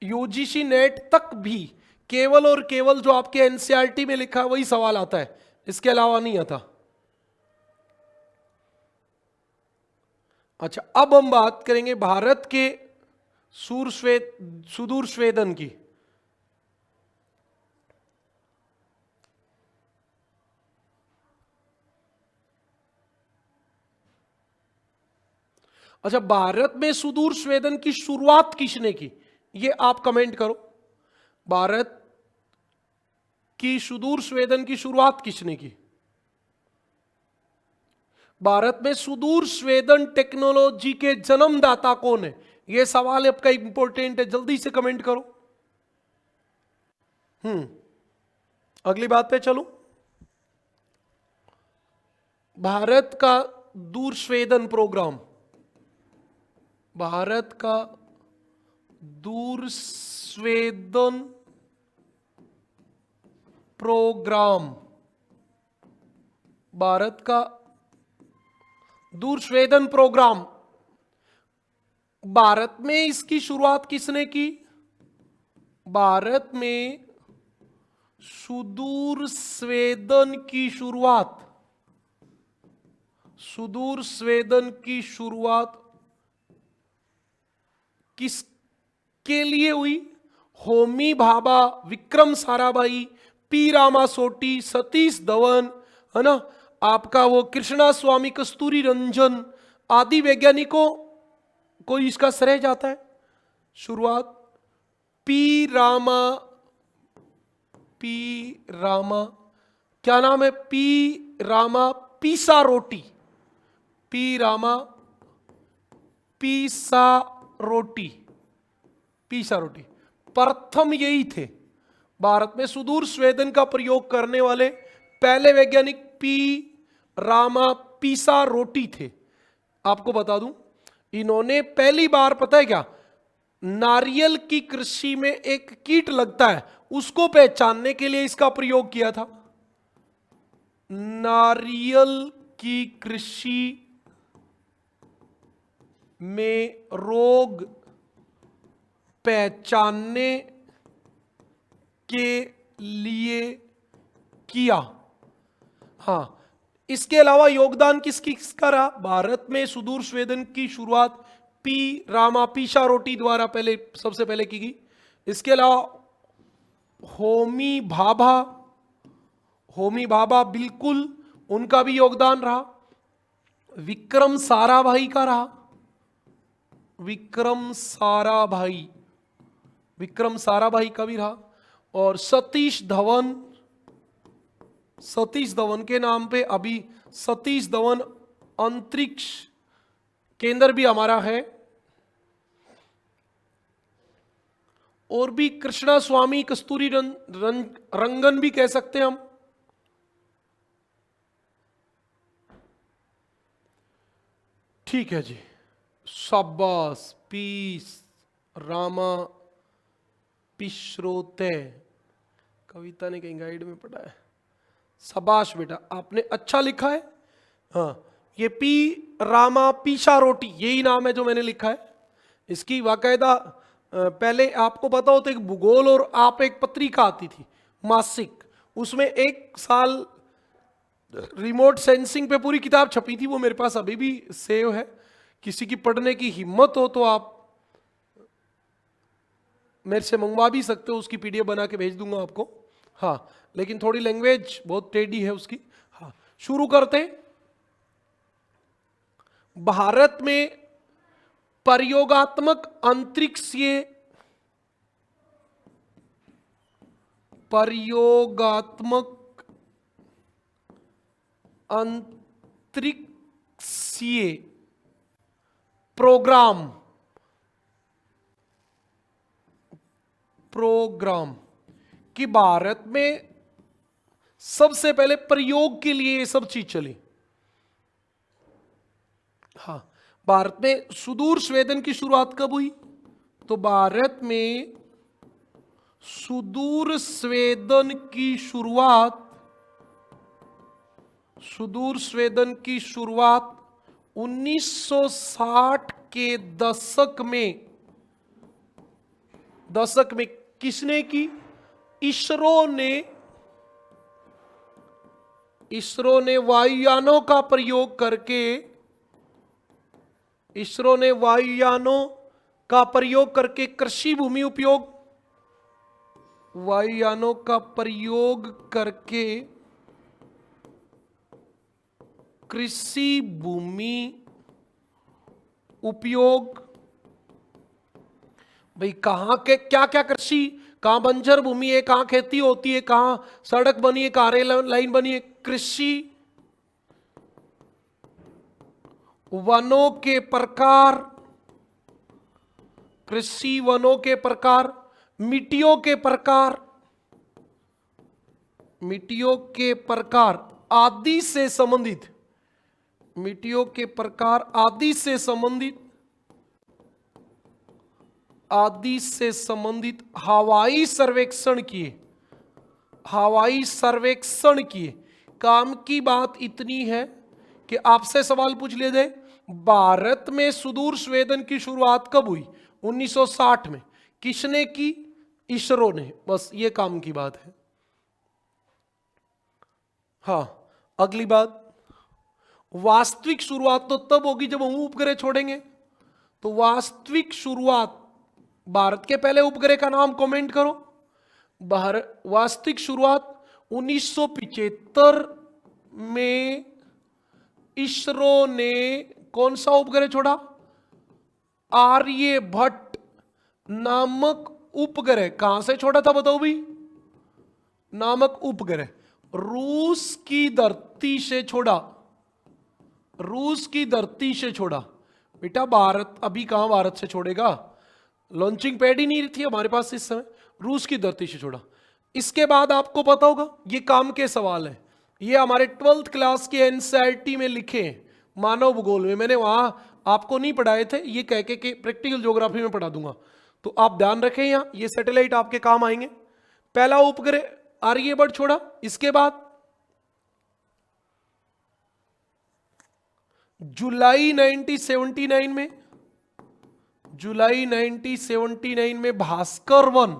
S1: यूजीसी नेट तक भी केवल और केवल जो आपके एनसीईआरटी में लिखा है वही सवाल आता है, इसके अलावा नहीं आता। अच्छा, अब हम बात करेंगे भारत के सुदूर स्वेदन की। अच्छा, भारत में सुदूर स्वेदन की शुरुआत किसने की? ये आप कमेंट करो। भारत की सुदूर स्वेदन की शुरुआत किसने की? भारत में सुदूर स्वेदन टेक्नोलॉजी के जन्मदाता कौन है? यह सवाल आपका इंपॉर्टेंट है, जल्दी से कमेंट करो। अगली बात पे चलो। भारत का दूर स्वेदन प्रोग्राम, भारत का दूर स्वेदन प्रोग्राम, भारत का दूर स्वेदन प्रोग्राम, भारत में इसकी शुरुआत किसने की? भारत में सुदूर स्वेदन की शुरुआत किसके लिए हुई? होमी भाभा, विक्रम साराभाई, पी रामासोटी, सतीश धवन, है ना, आपका वो कृष्णा स्वामी, कस्तूरी रंजन आदि वैज्ञानिकों को इसका श्रेय जाता है। शुरुआत पी रामा, क्या नाम है? पी रामा पीसा रोटी, प्रथम यही थे। भारत में सुदूर स्वेदन का प्रयोग करने वाले पहले वैज्ञानिक पी रामा पीसा रोटी थे। आपको बता दूं, इन्होंने पहली बार, पता है क्या, नारियल की कृषि में एक कीट लगता है, उसको पहचानने के लिए इसका प्रयोग किया था। नारियल की कृषि में रोग पहचानने के लिए किया। हाँ, इसके अलावा योगदान किसका रहा? भारत में सुदूर स्वेदन की शुरुआत पी रामा पीशारोटी द्वारा सबसे पहले की गई। इसके अलावा होमी भाभा बिल्कुल, उनका भी योगदान रहा। विक्रम साराभाई का रहा, विक्रम साराभाई का भी रहा। और सतीश धवन के नाम पे अभी सतीश धवन अंतरिक्ष केंद्र भी हमारा है। और भी कृष्णा स्वामी कस्तूरी रंगन भी कह सकते हैं हम। ठीक है जी, शाबाश, पीस रामा पिश्रोते, कविता ने कहीं गाइड में पढ़ा है। शाबाश बेटा, आपने अच्छा लिखा है। हाँ, ये पी रामा पीशारोटी यही नाम है जो मैंने लिखा है। इसकी बाकायदा पहले आपको पता हो तो एक भूगोल और आप एक पत्रिका आती थी मासिक, उसमें एक साल रिमोट सेंसिंग पे पूरी किताब छपी थी। वो मेरे पास अभी भी सेव है, किसी की पढ़ने की हिम्मत हो तो आप मेरे से मंगवा भी सकते हो, उसकी पीडीएफ बना के भेज दूंगा आपको। हाँ, लेकिन थोड़ी लैंग्वेज बहुत टेढ़ी है उसकी। हाँ, शुरू करते। भारत में प्रयोगात्मक अंतरिक्षीय प्रोग्राम कि भारत में सबसे पहले प्रयोग के लिए ये सब चीज चली। हाँ, भारत में सुदूर स्वेदन की शुरुआत कब हुई? तो भारत में सुदूर स्वेदन की शुरुआत 1960 के दशक में किसने की? इसरो ने वायुयानों का प्रयोग करके कृषि भूमि उपयोग, वायुयानों का प्रयोग करके कृषि भूमि उपयोग। भाई कहां के क्या क्या कृषि, कहां बंजर भूमि है, कहां खेती होती है, कहां सड़क बनी है, कहां रेल लाइन बनी है। कृषि, वनों के प्रकार, कृषि वनों के प्रकार, मिट्टियों के प्रकार आदि से संबंधित, मिट्टियों के प्रकार आदि से संबंधित हवाई सर्वेक्षण किए। काम की बात इतनी है कि आपसे सवाल पूछ लिया जाए, भारत में सुदूर स्वेदन की शुरुआत कब हुई? 1960 में। किसने की? इसरो ने। बस ये काम की बात है। हाँ, अगली बात, वास्तविक शुरुआत तो तब होगी जब हम उपग्रह छोड़ेंगे। तो वास्तविक शुरुआत, भारत के पहले उपग्रह का नाम कमेंट करो। वास्तविक शुरुआत 1975 में इसरो ने कौन सा उपग्रह छोड़ा? आर्यभट्ट नामक उपग्रह। कहां से छोड़ा था बताओ भी? नामक उपग्रह रूस की धरती से छोड़ा। बेटा भारत अभी कहां भारत से छोड़ेगा? लॉन्चिंग पैड ही नहीं थी हमारे पास इस समय। रूस की धरती से छोड़ा। इसके बाद आपको पता होगा, ये काम के सवाल है, ये हमारे 12th क्लास के एनसीईआरटी में लिखे हैं, मानव भूगोल में। मैंने वहां आपको नहीं पढ़ाए थे, ये कह के प्रैक्टिकल ज्योग्राफी में पढ़ा दूंगा। तो आप ध्यान रखें, यहां ये सैटेलाइट आपके काम आएंगे। पहला उपग्रह आर्यभट्ट छोड़ा, इसके बाद जुलाई 1979 में भास्कर 1,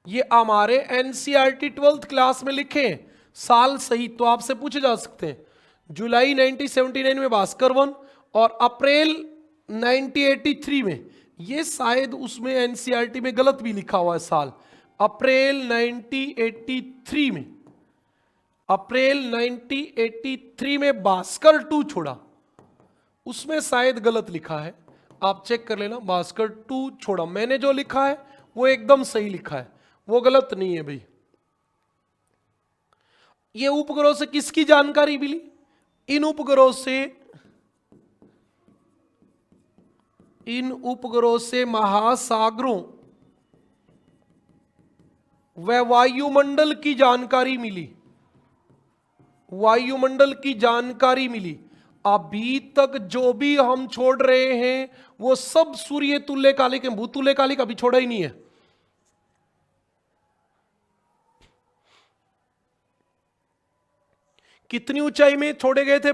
S1: ये हमारे एनसीईआरटी 12th क्लास में लिखे हैं, साल सही तो आपसे पूछे जा सकते हैं। जुलाई 1979 में भास्कर 1 और अप्रैल 1983 में, ये शायद उसमें एनसीईआरटी में गलत भी लिखा हुआ है साल, अप्रैल 1983 में भास्कर 2 छोड़ा, उसमें शायद गलत लिखा है, आप चेक कर लेना। भास्कर 2 छोड़ा, मैंने जो लिखा है वो एकदम सही लिखा है, वो गलत नहीं है भाई। ये उपग्रहों से किसकी जानकारी मिली? इन उपग्रहों से महासागरों व वायुमंडल की जानकारी मिली, वायुमंडल की जानकारी मिली। अभी तक जो भी हम छोड़ रहे हैं वो सब सूर्य तुल्यकालिक है, भूतुल्यकालिक अभी छोड़ा ही नहीं है। कितनी ऊंचाई में छोड़े गए थे?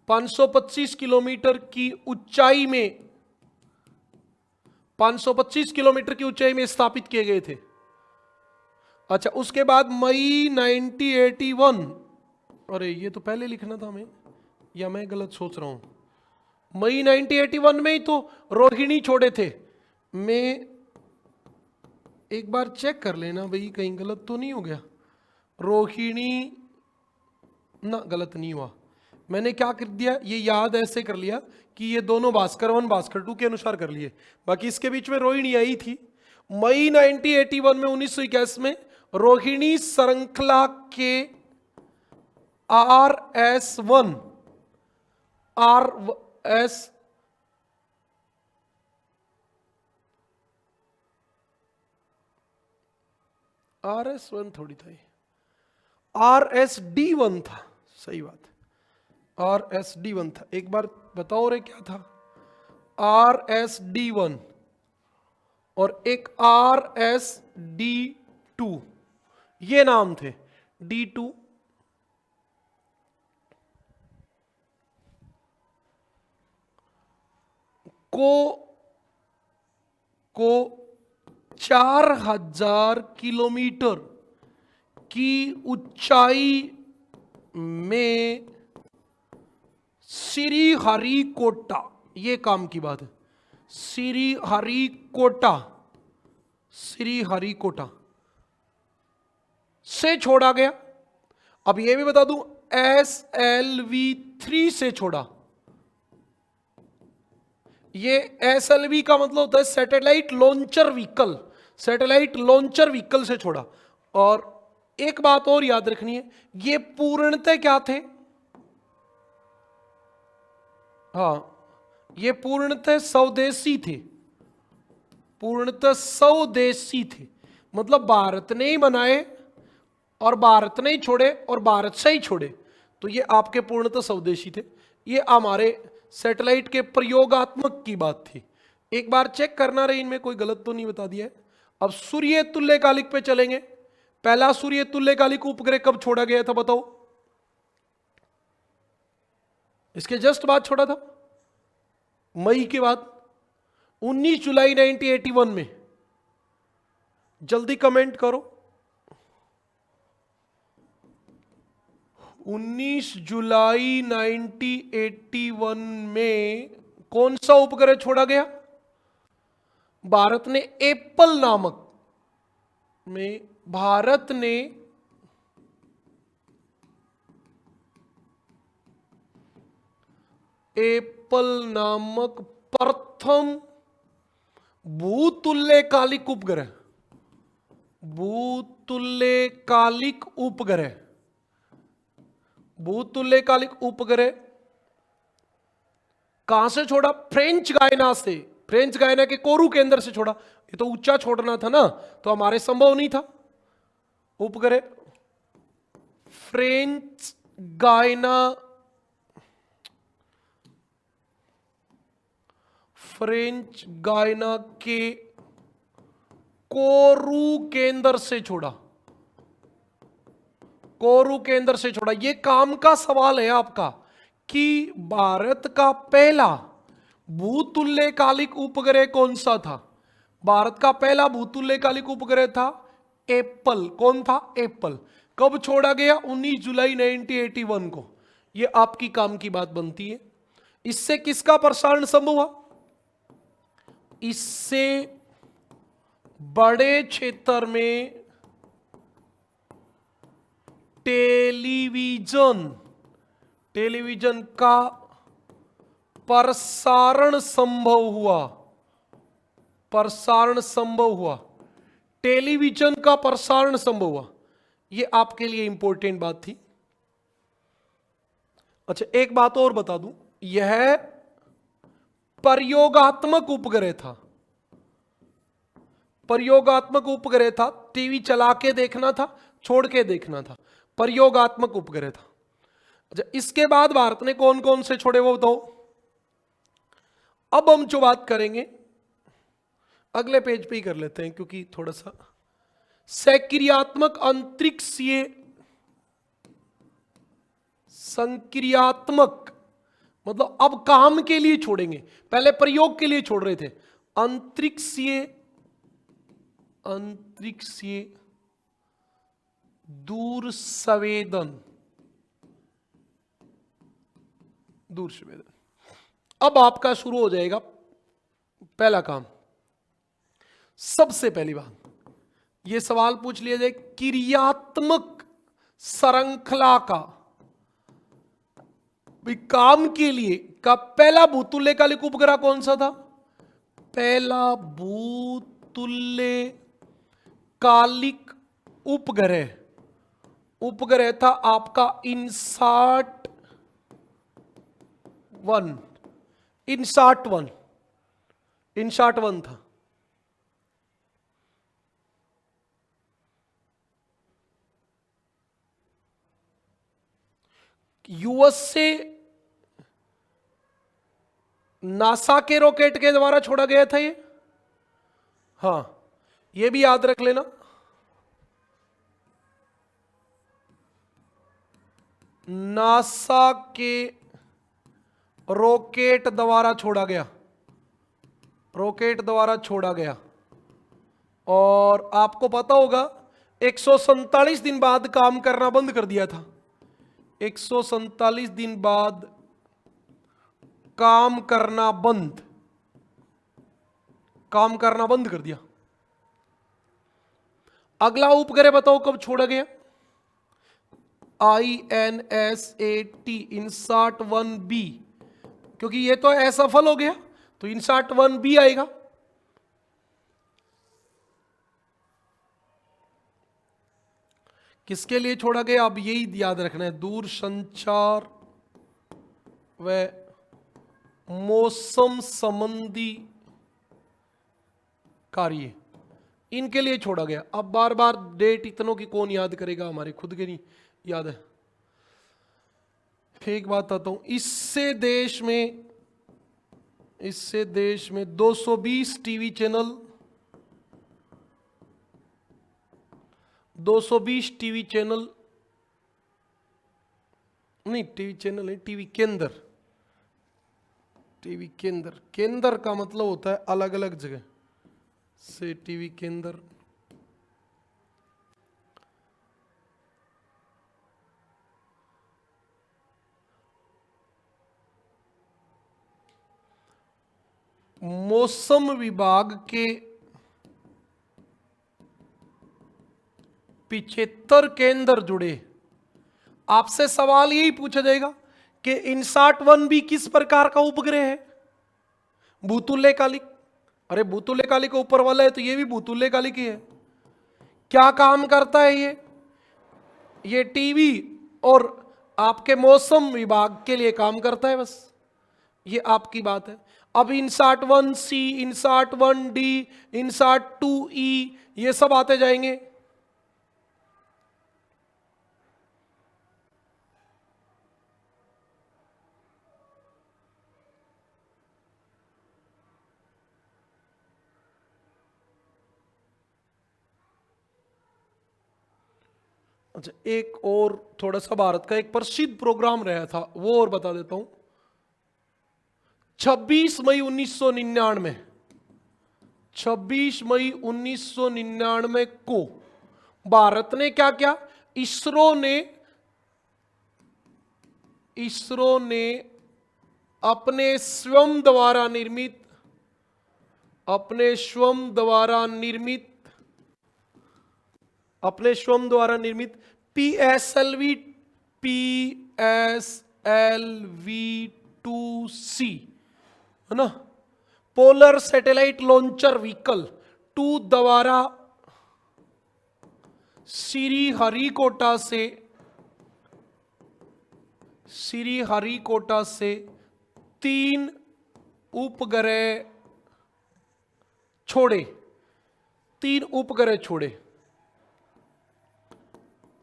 S1: 525 किलोमीटर की ऊंचाई में, 525 किलोमीटर की ऊंचाई में स्थापित किए गए थे। अच्छा, उसके बाद मई 1981, अरे ये तो पहले लिखना था हमें, या मैं गलत सोच रहा हूं? मई 1981 में ही तो रोहिणी छोड़े थे। मैं एक बार चेक कर लेना भाई, कहीं गलत तो नहीं हो गया। रोहिणी ना, गलत नहीं हुआ। मैंने क्या कर दिया, ये याद ऐसे कर लिया कि ये दोनों भास्कर 1 भास्कर 2 के अनुसार कर लिए, बाकी इसके बीच में रोहिणी आई थी। मई 1981 में 1921 में रोहिणी श्रृंखला के RS1 थोड़ी था, RSD1 था, सही बात है, RSD1 था। एक बार बताओ रे क्या था? RSD1 और एक RSD2, ये नाम थे। D2 को 4000 किलोमीटर की ऊंचाई में श्रीहरिकोटा, ये काम की बात है, श्रीहरिकोटा से छोड़ा गया। अब ये भी बता दूं, SLV3 से छोड़ा। ये SLV का मतलब होता है satellite launcher vehicle, satellite launcher vehicle से छोड़ा। और एक बात और याद रखनी है, ये पूर्णतः क्या थे? हाँ, ये पूर्णतः स्वदेशी थे, पूर्णतः स्वदेशी थे, मतलब भारत ने ही बनाए और भारत ने ही छोड़े और भारत से ही छोड़े, तो ये आपके पूर्णतः स्वदेशी थे। ये हमारे सैटेलाइट के प्रयोगात्मक की बात थी। एक बार चेक करना रहे इनमें कोई गलत तो नहीं बता दिया है। अब सूर्य तुल्यकालिक पे चलेंगे। पहला सूर्य तुल्यकालिक उपग्रह कब छोड़ा गया था बताओ? इसके जस्ट बाद छोड़ा था, मई के बाद, 19 जुलाई 1981 में। जल्दी कमेंट करो। 19 जुलाई 1981 में कौन सा उपग्रह छोड़ा गया? भारत ने एप्पल नामक में, भारत ने एप्पल नामक प्रथम भूतुल्यकालिक उपग्रह, भूतुल्यकालिक उपग्रह, भूतुल्यकालिक उपग्रह कहां से छोड़ा? फ्रेंच गायना से, फ्रेंच गायना के कोरू केंद्र से छोड़ा। ये तो ऊंचा छोड़ना था ना, तो हमारे संभव नहीं था। उपग्रह फ्रेंच गायना, फ्रेंच गायना के कोरू केंद्र से छोड़ा, कोरू केंद्र से छोड़ा। ये काम का सवाल है आपका कि भारत का पहला भूतुल्यकालिक उपग्रह कौन सा था। भारत का पहला भूतुल्यकालिक उपग्रह था एप्पल। कौन था? एप्पल। कब छोड़ा गया? 19 जुलाई 1981 को। ये आपकी काम की बात बनती है। इससे किसका प्रसारण संभव हुआ? इससे बड़े क्षेत्र में टेलीविजन का प्रसारण संभव हुआ। प्रसारण संभव हुआ, टेलीविजन का प्रसारण संभव हुआ। यह आपके लिए इंपॉर्टेंट बात थी। अच्छा, एक बात और बता दूं, यह प्रयोगात्मक उपग्रह था। प्रयोगात्मक उपग्रह था, टीवी चला के देखना था, छोड़ के देखना था। प्रयोगात्मक उपग्रह था। अच्छा, इसके बाद भारत ने कौन कौन से छोड़े वो बताओ। अब हम जो बात करेंगे अगले पेज पे ही कर लेते हैं, क्योंकि थोड़ा सा सक्रियात्मक अंतरिक्षीय, संक्रियात्मक मतलब अब काम के लिए छोड़ेंगे, पहले प्रयोग के लिए छोड़ रहे थे। अंतरिक्षीय दूर संवेदन। अब आपका शुरू हो जाएगा पहला काम। सबसे पहली बात, यह सवाल पूछ लिया जाए क्रियात्मक श्रृंखला का काम के लिए का पहला भूतुल्यकालिक उपग्रह कौन सा था? पहला भूतुल्यकालिक उपग्रह था आपका इनसाट वन था। यूएस से नासा के रॉकेट के द्वारा छोड़ा गया था ये। हां, ये भी याद रख लेना। नासा के रॉकेट द्वारा छोड़ा गया। और आपको पता होगा 147 दिन बाद काम करना बंद कर दिया था। 147 दिन बाद काम करना बंद कर दिया। अगला उपग्रह बताओ कब छोड़ा गया? INSAT इनसाट 1B, क्योंकि ये तो असफल हो गया तो इनसाट 1B आएगा। किसके लिए छोड़ा गया? अब यही याद रखना है, दूर संचार व मौसम संबंधी कार्य, इनके लिए छोड़ा गया। अब बार बार डेट इतनों की कौन याद करेगा, हमारे खुद के नहीं याद है। एक बात आता हूं, इससे देश में 220 टीवी चैनल, 220 टीवी चैनल नहीं, टीवी केंद्र का मतलब होता है अलग अलग जगह से टीवी केंद्र। मौसम विभाग के 75 केंद्र जुड़े। आपसे सवाल यही पूछा जाएगा कि इनसाट 1B किस प्रकार का उपग्रह है? भूतुल्यकालिक। अरे भूतुल्यकालिक ऊपर वाला है तो ये भी भूतुल्यकालिक ही है। क्या काम करता है ये टीवी और आपके मौसम विभाग के लिए काम करता है, बस ये आपकी बात है। अब इनसाट 1C, इनसाट 1D, इनसाट 2E ये सब आते जाएंगे। अच्छा, एक और थोड़ा सा भारत का एक प्रसिद्ध प्रोग्राम रहा था वो और बता देता हूं। 26 मई 1999, 26 मई 1999 को भारत ने क्या किया, इसरो ने अपने स्वयं द्वारा निर्मित PSLV-2C है ना, पोलर सैटेलाइट लॉन्चर व्हीकल 2 द्वारा श्रीहरिकोटा से 3 उपग्रह छोड़े।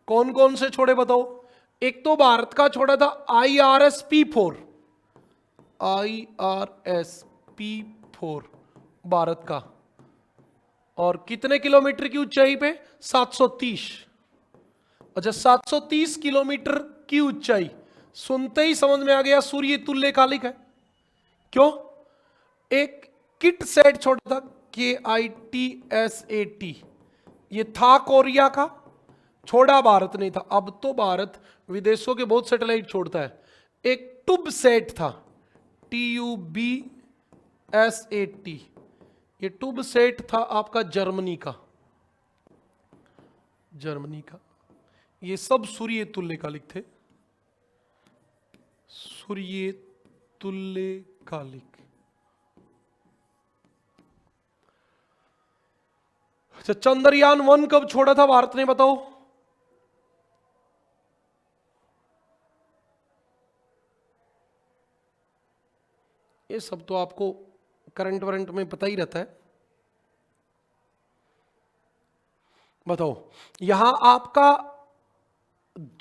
S1: कौन कौन से छोड़े बताओ? एक तो भारत का छोड़ा था IRS-P4, भारत का, और कितने किलोमीटर की ऊंचाई पे? 730। अच्छा, 730 किलोमीटर की ऊंचाई सुनते ही समझ में आ गया सूर्य तुल्य कालिक है। क्यों? एक किट सेट छोड़ा था KITSAT, ये था कोरिया का, छोड़ा भारत नहीं था। अब तो भारत विदेशों के बहुत सैटेलाइट छोड़ता है। एक टुब सेट था TUBSAT, ये टुब सेट था आपका जर्मनी का। ये सब सूर्य तुल्य कालिक थे, सूर्य तुल्य कालिक। अच्छा, चंद्रयान 1 कब छोड़ा था भारत ने बताओ? ये सब तो आपको करंट वरंट में पता ही रहता है। बताओ, यहां आपका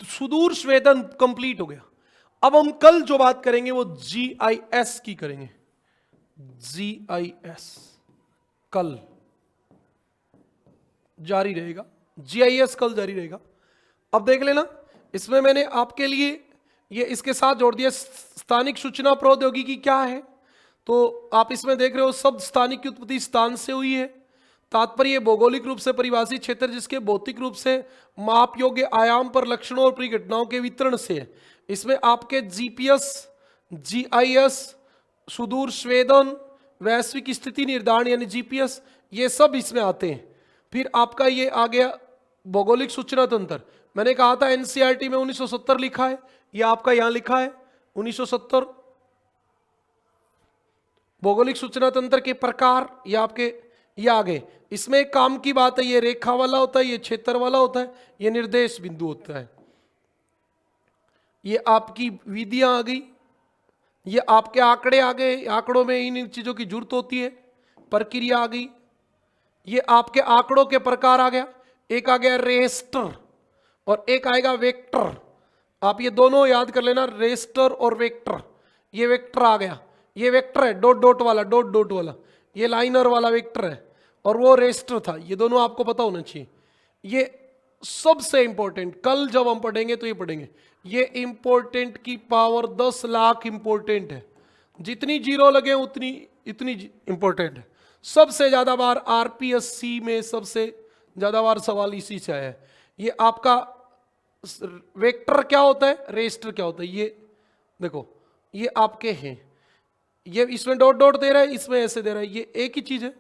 S1: सुदूर स्वेदन कंप्लीट हो गया। अब हम कल जो बात करेंगे वो GIS की करेंगे। GIS कल जारी रहेगा, GIS कल जारी रहेगा। अब देख लेना, इसमें मैंने आपके लिए ये इसके साथ जोड़ दिया स्थानिक सूचना प्रौद्योगिकी क्या है। तो आप इसमें देख रहे हो शब्द स्थानिक की उत्पत्ति स्थान से हुई है। तात्पर्य भौगोलिक रूप से परिभाषित क्षेत्र जिसके भौतिक रूप से माप योग्य आयाम पर लक्षणों और परिघटनाओं के वितरण से है। इसमें आपके GPS, GIS, सुदूर स्वेदन, वैश्विक स्थिति निर्धारण यानी GPS, ये सब इसमें आते हैं। फिर आपका ये आ गया भौगोलिक सूचना तंत्र। मैंने कहा था NCERT में 1970 लिखा है, ये आपका यहां लिखा है 1970। भौगोलिक सूचना तंत्र के प्रकार ये आपके ये आ गए। इसमें एक काम की बात है, ये रेखा वाला होता है, ये क्षेत्र वाला होता है, ये निर्देश बिंदु होता है। ये आपकी विधियां आ गई, ये आपके आंकड़े आ गए, आंकड़ों में इन चीजों की जरूरत होती है। प्रक्रिया आ गई, ये आपके आंकड़ों के प्रकार आ गया। एक आ गया रेस्टर और एक आएगा वेक्टर। आप ये दोनों याद कर लेना, रेस्टर और वेक्टर। ये वेक्टर आ गया, ये वेक्टर है डॉट डॉट वाला, ये लाइनर वाला वेक्टर है और वो रेस्टर था। ये दोनों आपको पता होना चाहिए। ये सबसे इंपॉर्टेंट, कल जब हम पढ़ेंगे तो ये पढ़ेंगे। ये इंपॉर्टेंट की पावर 10 लाख इंपॉर्टेंट है। जितनी जीरो लगे उतनी इतनी इंपॉर्टेंट है। सबसे ज्यादा बार RPSC में सबसे ज्यादा बार सवाल इसी से आया है। ये आपका वेक्टर क्या होता है, रेस्टर क्या होता है, ये देखो, ये आपके हैं। ये इसमें डॉट डॉट दे रहा है, इसमें ऐसे दे रहा है, ये एक ही चीज है।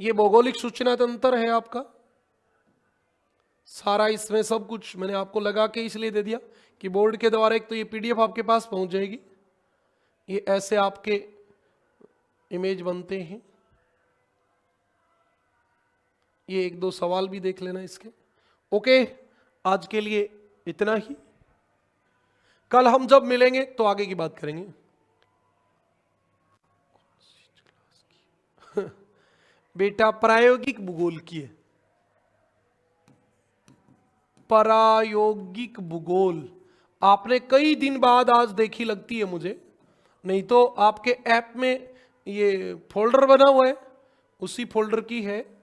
S1: ये भौगोलिक सूचना तंत्र है आपका सारा। इसमें सब कुछ मैंने आपको लगा के इसलिए दे दिया कि बोर्ड के द्वारा एक तो ये PDF आपके पास पहुंच जाएगी। ये ऐसे आपके इमेज बनते हैं। ये 1-2 सवाल भी देख लेना इसके। ओके, आज के लिए इतना ही। कल हम जब मिलेंगे तो आगे की बात करेंगे। बेटा प्रायोगिक भूगोल की है, प्रायोगिक भूगोल आपने कई दिन बाद आज देखी लगती है मुझे, नहीं तो आपके ऐप में ये फोल्डर बना हुआ है, उसी फोल्डर की है।